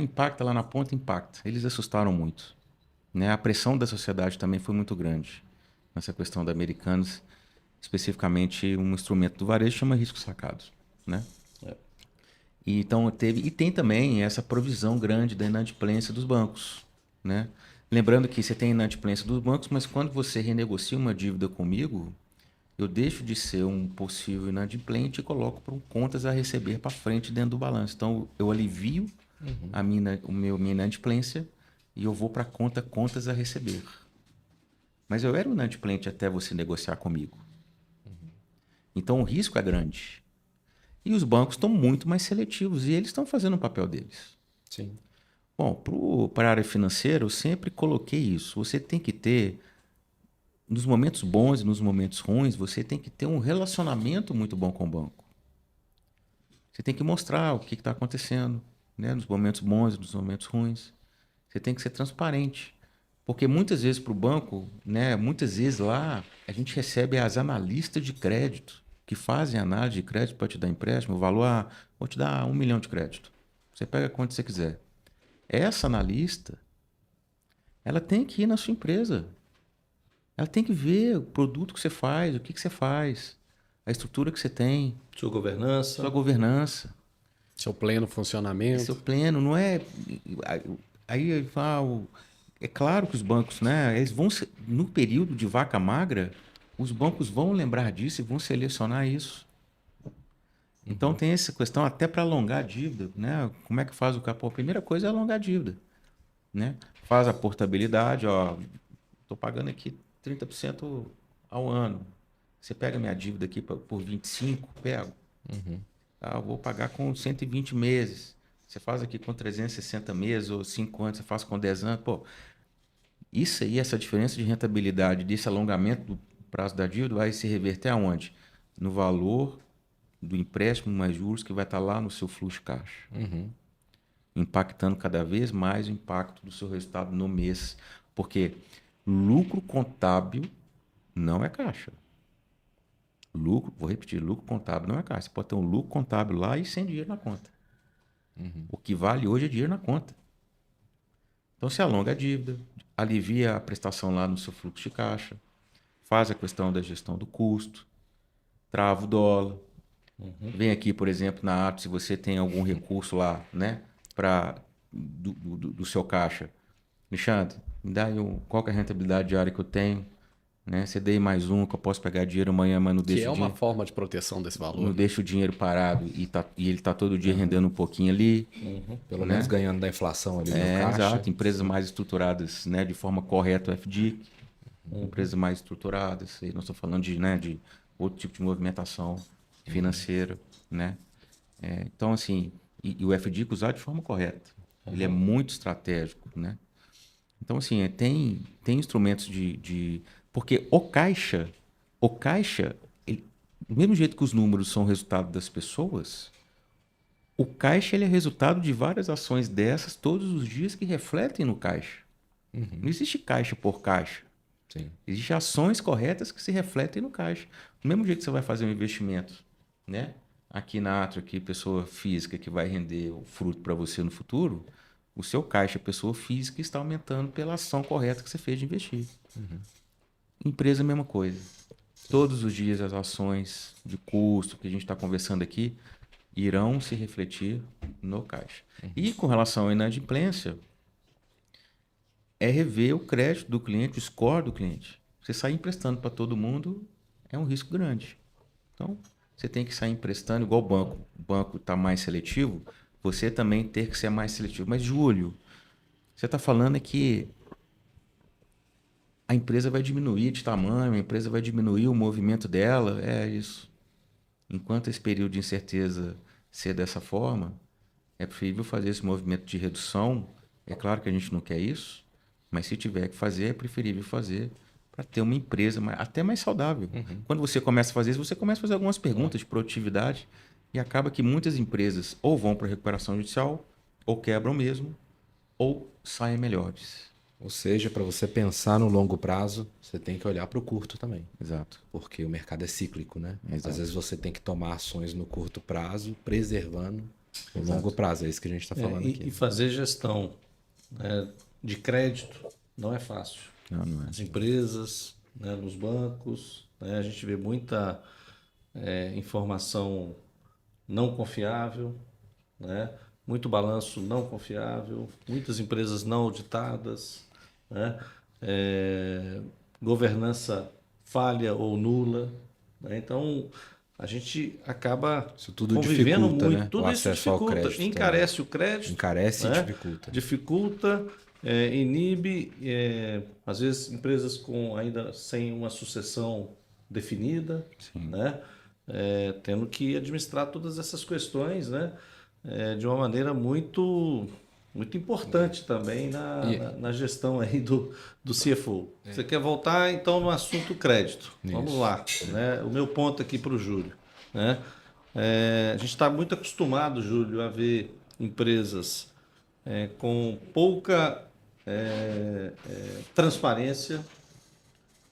Impacta lá na ponta, impacta. Eles assustaram muito. Né? A pressão da sociedade também foi muito grande. Nessa questão da Americanas, especificamente um instrumento do varejo chama risco sacado. Né? E tem também essa provisão grande da inadimplência dos bancos. Né? Lembrando que você tem inadimplência dos bancos, mas quando você renegocia uma dívida comigo, eu deixo de ser um possível inadimplente e coloco para contas a receber para frente dentro do balanço. Então, eu alivio a minha inadimplência e eu vou para contas a receber. Mas eu era um inadimplente até você negociar comigo. Então, o risco é grande. E os bancos estão muito mais seletivos e eles estão fazendo o papel deles. Sim. Bom, para a área financeira, eu sempre coloquei isso. Você tem que ter, nos momentos bons e nos momentos ruins, você tem que ter um relacionamento muito bom com o banco. Você tem que mostrar o que está acontecendo, né? Nos momentos bons e nos momentos ruins. Você tem que ser transparente. Porque muitas vezes para o banco, né? Muitas vezes lá, a gente recebe as analistas de crédito que fazem análise de crédito para te dar empréstimo, o valor, vou te dar 1 milhão de crédito. Você pega quanto você quiser. Essa analista, ela tem que ir na sua empresa. Ela tem que ver o produto que você faz, o que você faz, a estrutura que você tem, Sua governança. sua governança, Seu pleno funcionamento. seu pleno, não é... Aí é claro que os bancos, né, eles vão no período de vaca magra, os bancos vão lembrar disso e vão selecionar isso. Então tem essa questão até para alongar a dívida, né? Como é que faz o capô? A primeira coisa é alongar a dívida, né? Faz a portabilidade, ó, estou pagando aqui 30% ao ano. Você pega minha dívida aqui por 25, pego. Eu vou pagar com 120 meses. Você faz aqui com 360 meses ou 5 anos, você faz com 10 anos. Pô, isso aí, essa diferença de rentabilidade desse alongamento do prazo da dívida vai se reverter aonde? No valor do empréstimo mais juros que vai estar lá no seu fluxo de caixa. Impactando cada vez mais o impacto do seu resultado no mês. Porque lucro contábil não é caixa. Vou repetir, lucro contábil não é caixa. Você pode ter um lucro contábil lá e sem dinheiro na conta. O que vale hoje é dinheiro na conta. Então, você alonga a dívida, alivia a prestação lá no seu fluxo de caixa, faz a questão da gestão do custo, trava o dólar. Vem aqui, por exemplo, na Atos, se você tem algum recurso lá, né, do seu caixa. Alexandre, me dá aí qual que é a rentabilidade diária que eu tenho, né? Você dei mais um que eu posso pegar dinheiro amanhã, mas não deixa Que é o uma dinheiro, forma de proteção desse valor. não né? deixa o dinheiro parado e ele tá todo dia rendendo um pouquinho ali. Pelo menos ganhando da inflação ali no caixa. Exato. Empresas mais estruturadas, né, de forma correta, o FDIC. Empresas mais estruturadas. E nós estamos falando de outro tipo de movimentação financeira, né? Então, assim, e o FDIC usado de forma correta. Ele é muito estratégico, né? Então, assim, tem instrumentos porque o caixa, do mesmo jeito que os números são resultado das pessoas, o caixa ele é resultado de várias ações dessas todos os dias que refletem no caixa. Não existe caixa por caixa. Sim. Existem ações corretas que se refletem no caixa. Do mesmo jeito que você vai fazer um investimento, né? Aqui na Atro, aqui, pessoa física que vai render o fruto para você no futuro, o seu caixa, pessoa física, está aumentando pela ação correta que você fez de investir. Empresa, a mesma coisa. Todos os dias as ações de custo que a gente está conversando aqui irão se refletir no caixa. E com relação à inadimplência, é rever o crédito do cliente, o score do cliente. Você sair emprestando para todo mundo é um risco grande. Então, você tem que sair emprestando igual o banco. O banco está mais seletivo, você também ter que ser mais seletivo. Mas, Júlio, você está falando que a empresa vai diminuir de tamanho, a empresa vai diminuir o movimento dela. É isso. Enquanto esse período de incerteza ser dessa forma, é preferível fazer esse movimento de redução. É claro que a gente não quer isso, mas se tiver que fazer, é preferível fazer para ter uma empresa até mais saudável. Quando você começa a fazer isso, você começa a fazer algumas perguntas de produtividade e acaba que muitas empresas ou vão para a recuperação judicial, ou quebram mesmo, ou saem melhores. Ou seja, para você pensar no longo prazo, você tem que olhar para o curto também. Exato. Porque o mercado é cíclico, né? Exato. Às vezes você tem que tomar ações no curto prazo, preservando o longo prazo. É isso que a gente está falando aqui. E fazer gestão, né, de crédito não é fácil. Não é. As empresas, né, nos bancos, né, a gente vê muita informação não confiável, né, muito balanço não confiável, muitas empresas não auditadas, né, governança falha ou nula. Né, então, a gente acaba Isso tudo convivendo dificulta, muito. né, o Tudo isso acesso ao dificulta, crédito encarece o crédito. Encarece e né, dificulta. Dificulta, inibe, às vezes empresas ainda sem uma sucessão definida, né? Tendo que administrar todas essas questões, né? De uma maneira muito importante também na gestão aí do CFO. Você quer voltar então no assunto crédito? Vamos lá, né? O meu ponto aqui para o Júlio, né? A gente está muito acostumado, Júlio, a ver empresas com pouca transparência,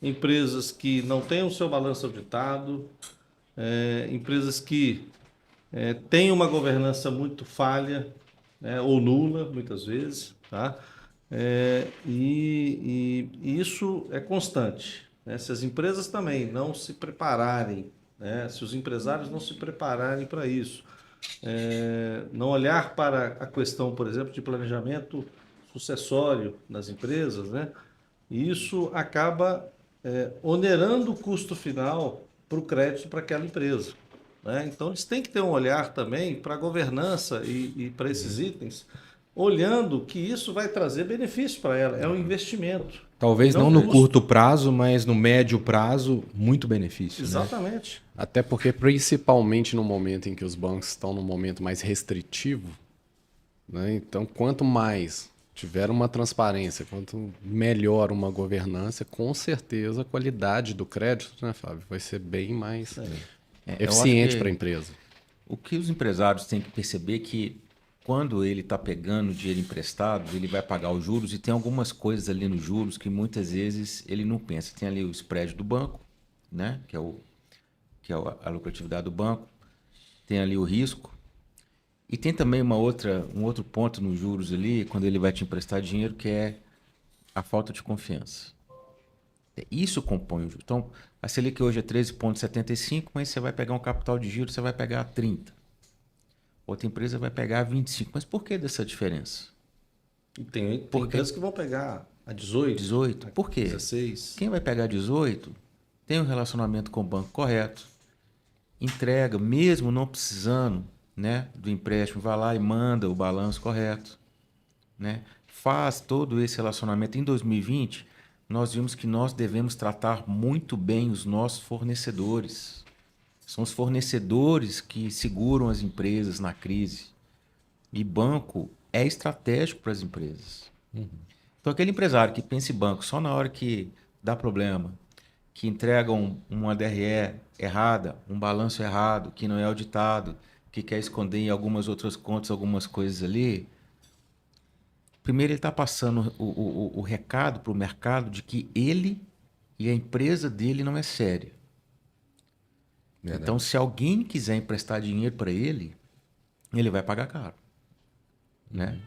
empresas que não têm o seu balanço auditado, empresas que têm uma governança muito falha, né, ou nula, muitas vezes, tá? E isso é constante, né? Se as empresas também não se prepararem, né, se os empresários não se prepararem para isso, não olhar para a questão, por exemplo, de planejamento sucessório nas empresas, né? Isso acaba onerando o custo final para o crédito para aquela empresa. Né? Então, eles têm que ter um olhar também para a governança e para esses itens, olhando que isso vai trazer benefício para ela. É um investimento. Talvez não no custo. curto prazo, mas no médio prazo, muito benefício. Né? Exatamente. Até porque, principalmente no momento em que os bancos estão num momento mais restritivo, né? Então, quanto mais tiver uma transparência, quanto melhor uma governança, com certeza a qualidade do crédito, né, Fábio, vai ser bem mais eficiente para a empresa. O que os empresários têm que perceber é que quando ele está pegando dinheiro emprestado, ele vai pagar os juros e tem algumas coisas ali nos juros que muitas vezes ele não pensa. Tem ali o spread do banco, né, que é a lucratividade do banco, tem ali o risco E tem também um outro ponto nos juros ali, quando ele vai te emprestar dinheiro, que é a falta de confiança. Isso compõe o juro. Então, a Selic hoje é 13,75, mas você vai pegar um capital de giro, você vai pegar 30. Outra empresa vai pegar 25. Mas por que dessa diferença? Tem Por quê? empresas que vão pegar a 18. 18. Por quê? 16. Quem vai pegar 18 tem um relacionamento com o banco correto, entrega, mesmo não precisando, né, do empréstimo, vai lá e manda o balanço correto, né? Faz todo esse relacionamento. Em 2020, nós vimos que nós devemos tratar muito bem os nossos fornecedores. São os fornecedores que seguram as empresas na crise. E banco é estratégico para as empresas. Então, aquele empresário que pensa em banco só na hora que dá problema, que entrega uma DRE errada, um balanço errado, que não é auditado, que quer esconder em algumas outras contas algumas coisas ali, primeiro ele está passando o recado para o mercado de que ele e a empresa dele não é séria. Verdade. Então, se alguém quiser emprestar dinheiro para ele, ele vai pagar caro. Né?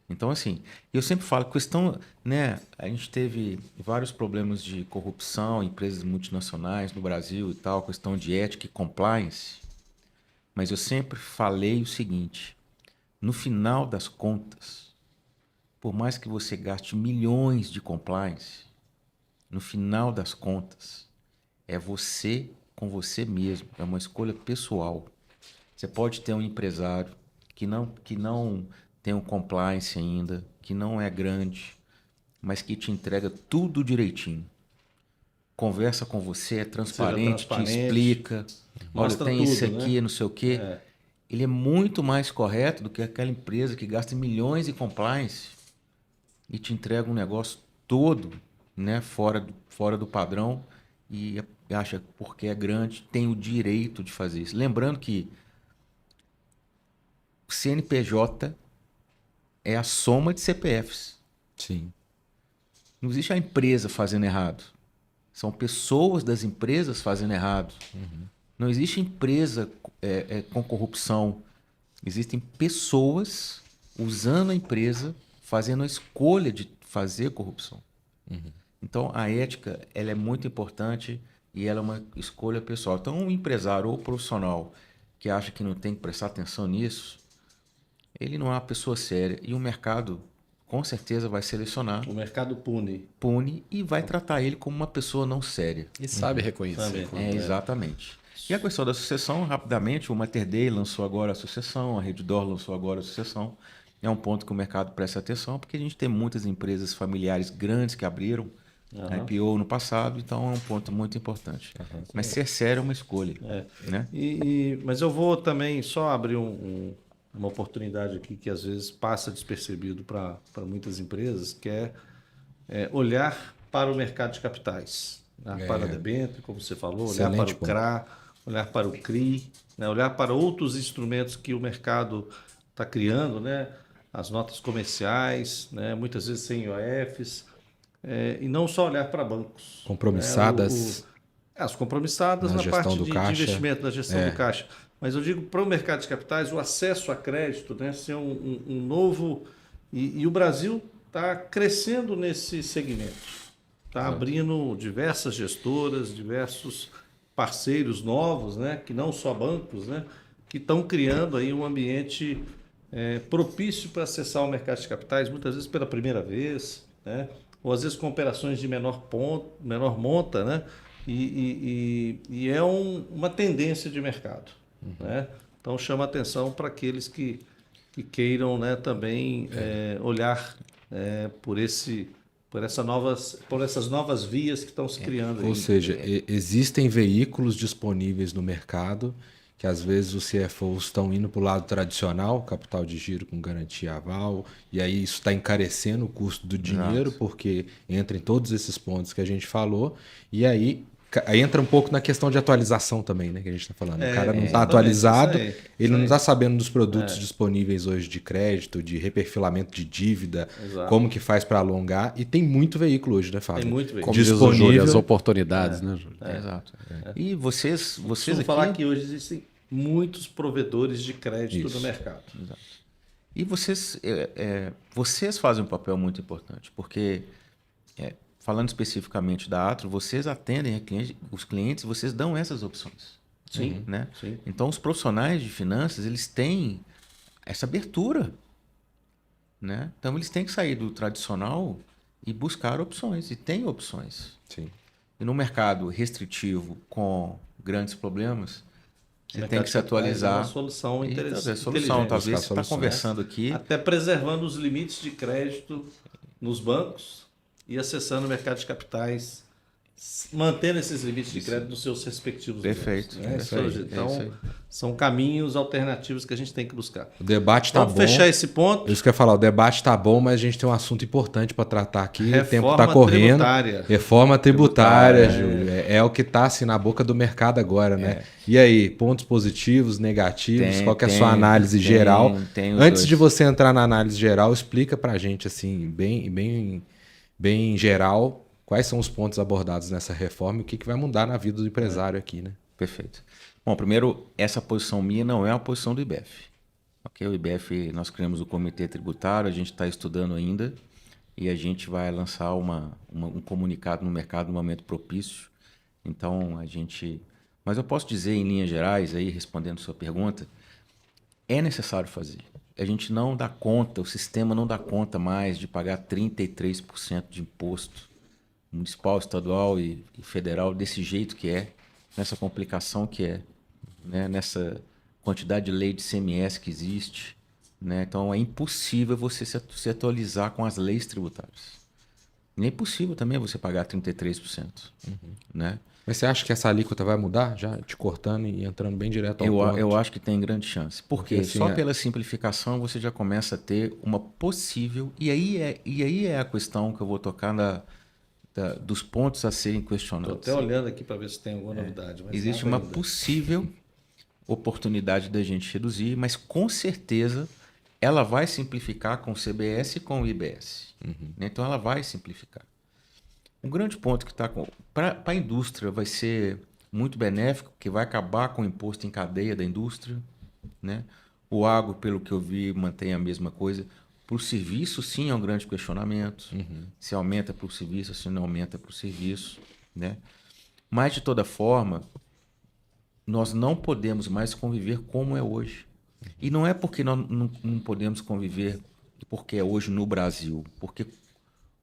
Então, assim, eu sempre falo, questão, né, a gente teve vários problemas de corrupção, empresas multinacionais no Brasil e tal, questão de ética e compliance, mas eu sempre falei o seguinte, no final das contas, por mais que você gaste milhões de compliance, no final das contas, é você com você mesmo, é uma escolha pessoal. Você pode ter um empresário que não tem um compliance ainda, que não é grande, mas que te entrega tudo direitinho. Conversa com você, é transparente, te explica. Olha, Mostra tem tudo, esse aqui, né? não sei o quê. Ele é muito mais correto do que aquela empresa que gasta milhões em compliance e te entrega um negócio todo, né, fora do padrão e acha porque é grande, tem o direito de fazer isso. Lembrando que o CNPJ é a soma de CPFs. Sim. Não existe a empresa fazendo errado. São pessoas das empresas fazendo errado. Não existe empresa com corrupção. Existem pessoas usando a empresa, fazendo a escolha de fazer corrupção. Então, a ética ela é muito importante e ela é uma escolha pessoal. Então, um empresário ou profissional que acha que não tem que prestar atenção nisso, ele não é uma pessoa séria. E o mercado, com certeza, vai selecionar, O mercado pune. pune e vai tratar ele como uma pessoa não séria. E sabe reconhecer. Também. Exatamente. E a questão da sucessão, rapidamente, o Mater Dei lançou agora a sucessão, a Redditor lançou agora a sucessão. É um ponto que o mercado presta atenção, porque a gente tem muitas empresas familiares grandes que abriram a IPO no passado, então é um ponto muito importante. Mas ser sério é uma escolha. Né? Mas eu vou também só abrir uma oportunidade aqui que às vezes passa despercebido para muitas empresas, que é olhar para o mercado de capitais. Olhar para a debênture, como você falou, olhar Excelente para o ponto. CRA, olhar para o CRI, né? Olhar para outros instrumentos que o mercado está criando, né? As notas comerciais, né? Muitas vezes sem IOFs, e não só olhar para bancos. Compromissadas. As compromissadas Na na gestão parte do de caixa. investimento, na gestão do caixa. Mas eu digo, para o mercado de capitais, o acesso a crédito, né, ser um novo... E o Brasil está crescendo nesse segmento. Está abrindo diversas gestoras, diversos parceiros novos, né, que não só bancos, né, que estão criando aí um ambiente propício para acessar o mercado de capitais, muitas vezes pela primeira vez, né, ou às vezes com operações de menor monta, né, e é uma tendência de mercado. Né? Então chama atenção para aqueles que queiram, né, também olhar por essas novas vias que estão se criando. Ou aí. seja, existem veículos disponíveis no mercado que às vezes os CFOs estão indo para o lado tradicional, capital de giro com garantia aval, e aí isso está encarecendo o custo do dinheiro, porque entra em todos esses pontos que a gente falou, e aí entra um pouco na questão de atualização também, né, que a gente está falando. O cara não está atualizado, ele não está sabendo dos produtos disponíveis hoje de crédito, de reperfilamento de dívida, como que faz para alongar, e tem muito veículo hoje, né, Fábio? Tem muito veículo. Como diz o Júlio, as oportunidades, né, Júlio? Exato. E vocês Costumo aqui... falar que hoje existem muitos provedores de crédito Isso. no mercado. Exato. E vocês fazem um papel muito importante, porque, falando especificamente da Atro, vocês atendem os clientes, vocês dão essas opções. Sim, Né? sim. Então, os profissionais de finanças, eles têm essa abertura. Né? Então, eles têm que sair do tradicional e buscar opções, e tem opções. Sim. E no mercado restritivo, com grandes problemas, você Mercado tem que se de capitais atualizar. É uma solução E interessante. talvez solução, talvez você está soluções. conversando aqui. Até preservando os limites de crédito nos bancos e acessando o mercado de capitais, mantendo esses limites de crédito nos seus respectivos Perfeito. bancos, né? É isso aí, Então, é isso aí. são caminhos alternativos que a gente tem que buscar. O debate tá Vamos bom. fechar esse ponto. Isso que eu ia falar, o debate tá bom, mas a gente tem um assunto importante para tratar aqui. O tempo Reforma tá correndo. tributária. Reforma tributária, Júlio. É o que tá assim na boca do mercado agora, né? E aí, pontos positivos, negativos, qual que é a sua análise geral? Tem os Antes dois. de você entrar na análise geral, explica pra gente assim, bem geral, quais são os pontos abordados nessa reforma e o que vai mudar na vida do empresário aqui, né? Perfeito. Bom, primeiro, essa posição minha não é uma posição do IBEF. Okay? O IBEF, nós criamos o Comitê Tributário, a gente está estudando ainda e a gente vai lançar um comunicado no mercado no momento propício. Então, Mas eu posso dizer, em linhas gerais, aí, respondendo a sua pergunta, é necessário fazer. A gente não dá conta, o sistema não dá conta mais de pagar 33% de imposto municipal, estadual e federal desse jeito que é, nessa complicação que é, né? Nessa quantidade de lei de CMS que existe. Né? Então, é impossível você se atualizar com as leis tributárias. Nem é possível também você pagar 33%. Né? Mas você acha que essa alíquota vai mudar? Já te cortando e entrando bem direto ao ponto. Eu acho que tem grande chance. Porque assim, só pela simplificação você já começa a ter uma possível... E aí é a questão que eu vou tocar dos pontos a serem questionados. Estou até olhando aqui para ver se tem alguma novidade. Mas Existe nada uma ainda. possível oportunidade da gente reduzir, mas com certeza ela vai simplificar com o CBS e com o IBS. Né? Então ela vai simplificar. Um grande ponto que está para a indústria vai ser muito benéfico, que vai acabar com o imposto em cadeia da indústria. Né? O agro, pelo que eu vi, mantém a mesma coisa. Para o serviço, sim, é um grande questionamento. Se aumenta para o serviço, se não aumenta para o serviço. Né? Mas, de toda forma, nós não podemos mais conviver como é hoje. E não é porque nós não podemos conviver porque é hoje no Brasil, porque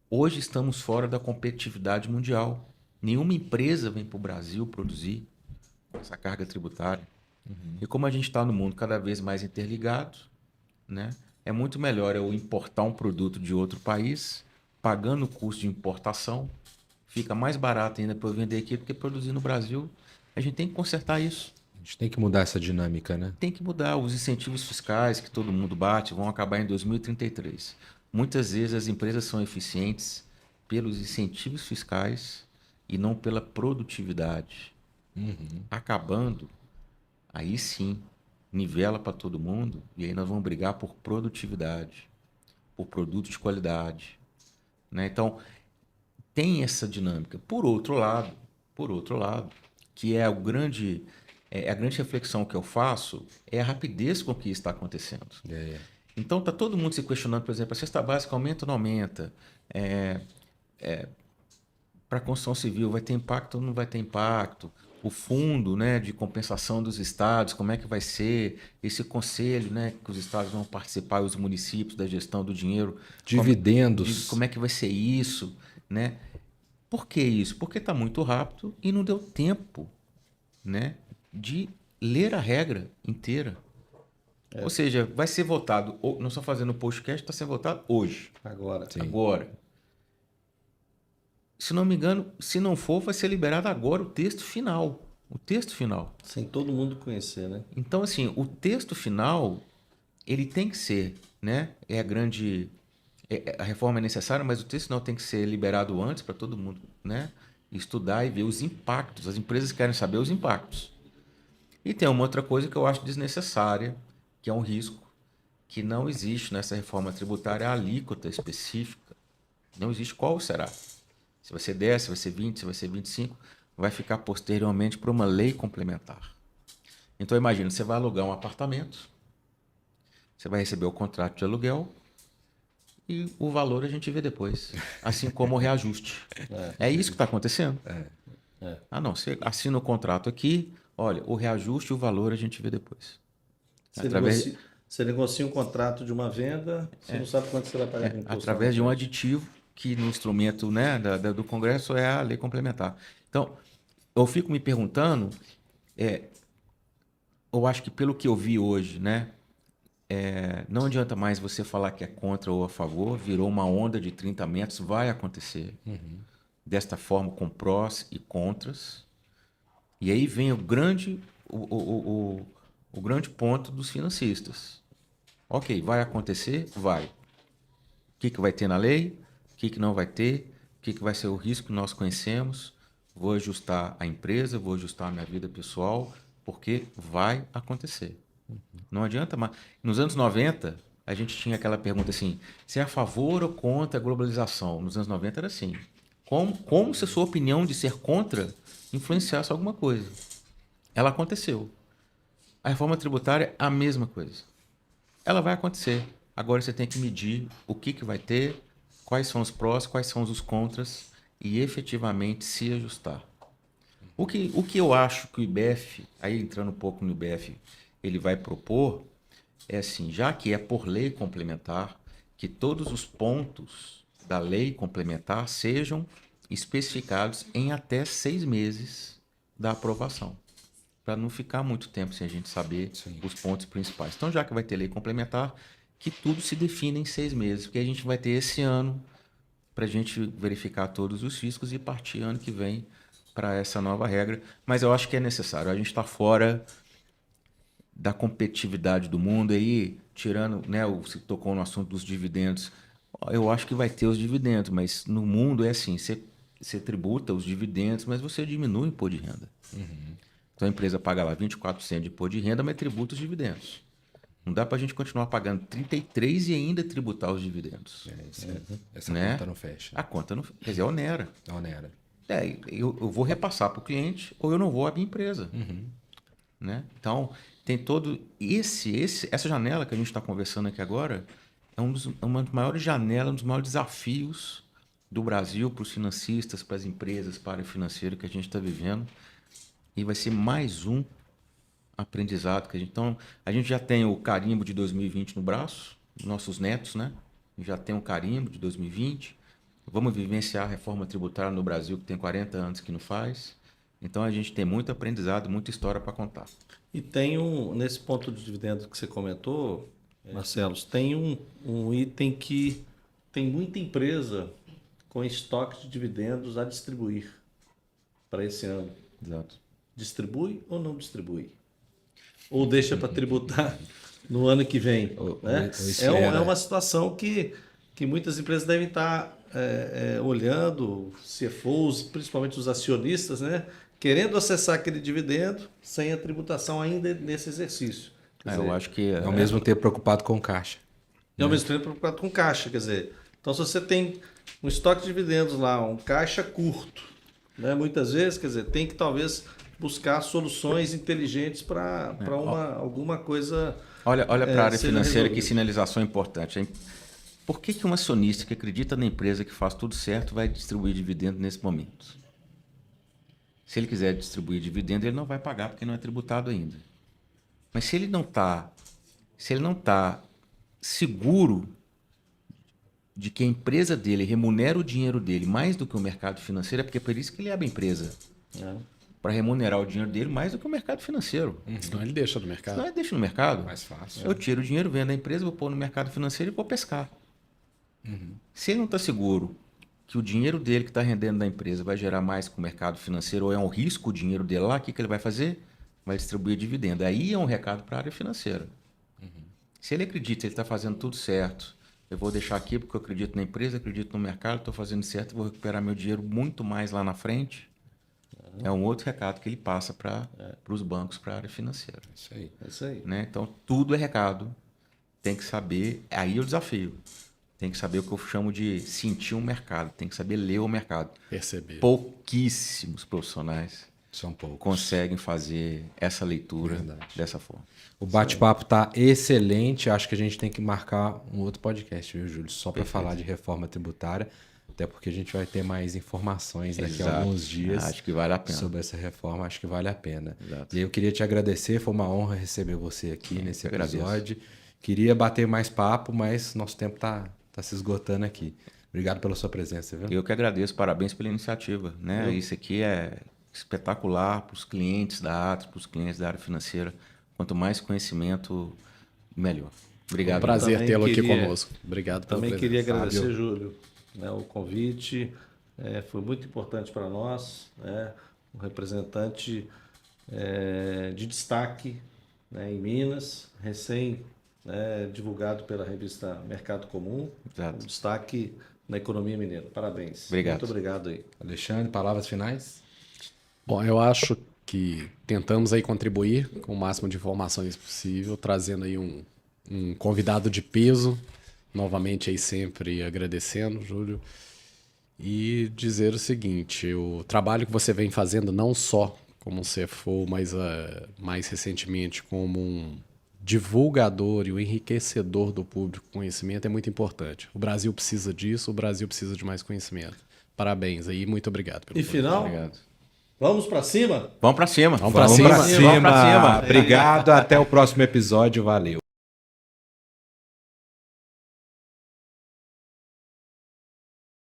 hoje estamos fora da competitividade mundial. Nenhuma empresa vem para o Brasil produzir essa carga tributária. E como a gente está no mundo cada vez mais interligado, né, é muito melhor eu importar um produto de outro país, pagando o custo de importação, fica mais barato ainda para eu vender aqui do que produzir no Brasil. A gente tem que consertar isso. A gente tem que mudar essa dinâmica, né? Tem que mudar. Os incentivos fiscais que todo mundo bate vão acabar em 2033. Muitas vezes as empresas são eficientes pelos incentivos fiscais e não pela produtividade. Acabando, aí sim, nivela para todo mundo e aí nós vamos brigar por produtividade, por produto de qualidade. Né? Então, tem essa dinâmica. Por outro lado, que é a grande reflexão que eu faço, é a rapidez com que isso está acontecendo. Então, está todo mundo se questionando, por exemplo, a cesta básica aumenta ou não aumenta? Para a construção civil, vai ter impacto ou não vai ter impacto? O fundo, né, de compensação dos estados, como é que vai ser? Esse conselho, né, que os estados vão participar, os municípios, da gestão do dinheiro. Dividendos. Como é que vai ser isso? Né? Por que isso? Porque está muito rápido e não deu tempo, né, de ler a regra inteira. Ou seja, vai ser votado, nós estamos fazendo o podcast, está sendo votado hoje. Agora. Agora. Se não me engano, se não for, vai ser liberado agora o texto final. O texto final. Sem todo mundo conhecer, né? Então, assim, o texto final, ele tem que ser, né? A reforma é necessária, mas o texto final tem que ser liberado antes para todo mundo, né, estudar e ver os impactos. As empresas querem saber os impactos. E tem uma outra coisa que eu acho desnecessária, que é um risco, que não existe nessa reforma tributária a alíquota específica. Não existe qual será. Se vai ser 10, se vai ser 20, se vai ser 25, vai ficar posteriormente para uma lei complementar. Então imagina, você vai alugar um apartamento, você vai receber o contrato de aluguel e o valor a gente vê depois, assim como o reajuste. É isso que está acontecendo. Ah, não, você assina o contrato aqui, olha, o reajuste e o valor a gente vê depois. Você negocia um contrato de uma venda, você não sabe quanto você vai pagar de imposto. Através de um aditivo que no instrumento, né, do Congresso é a lei complementar. Então, eu fico me perguntando, eu acho que pelo que eu vi hoje, né, não adianta mais você falar que é contra ou a favor, virou uma onda de 30 metros, vai acontecer. Desta forma, com prós e contras. E aí vem o grande ponto dos financistas. Ok, vai acontecer? Vai. O que vai ter na lei? O que não vai ter? O que vai ser o risco que nós conhecemos? Vou ajustar a empresa, vou ajustar a minha vida pessoal, porque vai acontecer. Não adianta mais. Nos anos 90, a gente tinha aquela pergunta assim, se é a favor ou contra a globalização? Nos anos 90 era assim. Como se a sua opinião de ser contra influenciasse alguma coisa? Ela aconteceu. A reforma tributária, a mesma coisa. Ela vai acontecer. Agora você tem que medir o que vai ter, quais são os prós, quais são os contras e efetivamente se ajustar. O que eu acho que o IBF, aí entrando um pouco no IBF, ele vai propor é assim, já que é por lei complementar, que todos os pontos da lei complementar sejam especificados em até 6 meses da aprovação, para não ficar muito tempo sem a gente saber os pontos principais. Então, já que vai ter lei complementar, que tudo se define em 6 meses, porque a gente vai ter esse ano para a gente verificar todos os riscos e partir ano que vem para essa nova regra. Mas eu acho que é necessário. A gente está fora da competitividade do mundo aí, tirando, né, você tocou no assunto dos dividendos. Eu acho que vai ter os dividendos, mas no mundo é assim, você tributa os dividendos, mas você diminui o imposto de renda. Então a empresa paga lá 24% de imposto de renda, mas tributa os dividendos. Não dá para a gente continuar pagando 33% e ainda tributar os dividendos. Essa né? conta não fecha. A conta não, quer dizer, onera. Onera. Eu vou repassar para o cliente ou eu não vou abrir empresa. Né? Então, tem todo essa janela que a gente está conversando aqui agora é uma das maiores janelas, um dos maiores desafios do Brasil para os financistas, para as empresas, para a área financeira que a gente está vivendo. E vai ser mais um aprendizado que a gente... Então, a gente já tem o carimbo de 2020 no braço, nossos netos, né? Já tem o carimbo de 2020. Vamos vivenciar a reforma tributária no Brasil, que tem 40 anos que não faz. Então, a gente tem muito aprendizado, muita história para contar. E tem nesse ponto de dividendo que você comentou, Marcelo, tem um item que tem muita empresa com estoque de dividendos a distribuir para esse ano. Exato. Distribui ou não distribui? Ou deixa para tributar no ano que vem? Né? É uma situação que muitas empresas devem estar olhando, CFOs, principalmente os acionistas, né? Querendo acessar aquele dividendo sem a tributação ainda nesse exercício. Eu acho que... Ao mesmo tempo preocupado com caixa. E ao mesmo tempo preocupado com caixa, quer dizer... Então, se você tem um estoque de dividendos lá, um caixa curto, né? Muitas vezes, quer dizer, tem que talvez buscar soluções inteligentes para alguma coisa... Olha para a área financeira, que resolvido. sinalização importante. Hein? Por que um acionista que acredita na empresa que faz tudo certo vai distribuir dividendo nesse momento? Se ele quiser distribuir dividendo, ele não vai pagar porque não é tributado ainda. Mas se ele não está seguro de que a empresa dele remunera o dinheiro dele mais do que o mercado financeiro, é porque é por isso que ele abre a empresa. Para remunerar o dinheiro dele mais do que o mercado financeiro. Senão ele deixa no mercado. Senão ele deixa no mercado. Mais fácil. Eu tiro o dinheiro, vendo a empresa, vou pôr no mercado financeiro e vou pescar. Se ele não está seguro que o dinheiro dele que está rendendo da empresa vai gerar mais que o mercado financeiro, ou é um risco o dinheiro dele lá, o que ele vai fazer? Vai distribuir dividendo. Aí é um recado para a área financeira. Se ele acredita que ele está fazendo tudo certo, eu vou deixar aqui porque eu acredito na empresa, acredito no mercado, estou fazendo certo, vou recuperar meu dinheiro muito mais lá na frente. É um outro recado que ele passa para os bancos, para a área financeira. Isso aí. É isso aí. Né? Então, tudo é recado. Tem que saber, aí é o desafio. Tem que saber o que eu chamo de sentir o mercado, tem que saber ler o mercado. Perceber. Pouquíssimos profissionais São poucos. conseguem fazer essa leitura Verdade. dessa forma. O bate-papo tá excelente. Acho que a gente tem que marcar um outro podcast, viu, Júlio? Só para falar de reforma tributária. Até porque a gente vai ter mais informações daqui a Exato. alguns dias Acho que vale a pena. sobre essa reforma. Acho que vale a pena. Exato. E aí eu queria te agradecer. Foi uma honra receber você aqui nesse eu agradeço. episódio. Queria bater mais papo, mas nosso tempo tá se esgotando aqui. Obrigado pela sua presença, viu? Eu que agradeço, parabéns pela iniciativa, né? Isso aqui é espetacular para os clientes da Atos, para os clientes da área financeira. Quanto mais conhecimento, melhor. É um Obrigado. prazer também tê-lo aqui queria- conosco. Obrigado pela Também presença. queria agradecer, Fábio. Júlio, né, o convite. Foi muito importante para nós, né? Um representante de destaque, né, em Minas, recém, né, divulgado pela revista Mercado Comum. Exato. Um destaque na economia mineira. Parabéns. Obrigado. Muito obrigado aí. Alexandre, palavras finais? Bom, eu acho que tentamos aí contribuir com o máximo de informações possível, trazendo aí um convidado de peso, novamente aí sempre agradecendo, Júlio, e dizer o seguinte, o trabalho que você vem fazendo não só como CFO, mas mais recentemente como um divulgador e o enriquecedor do público com conhecimento é muito importante. O Brasil precisa disso, o Brasil precisa de mais conhecimento. Parabéns aí, muito obrigado. E final, Obrigado. vamos para cima? Vamos para cima. Vamos pra Vamos cima. pra Vamos pra cima. Obrigado. Até o próximo episódio. Valeu.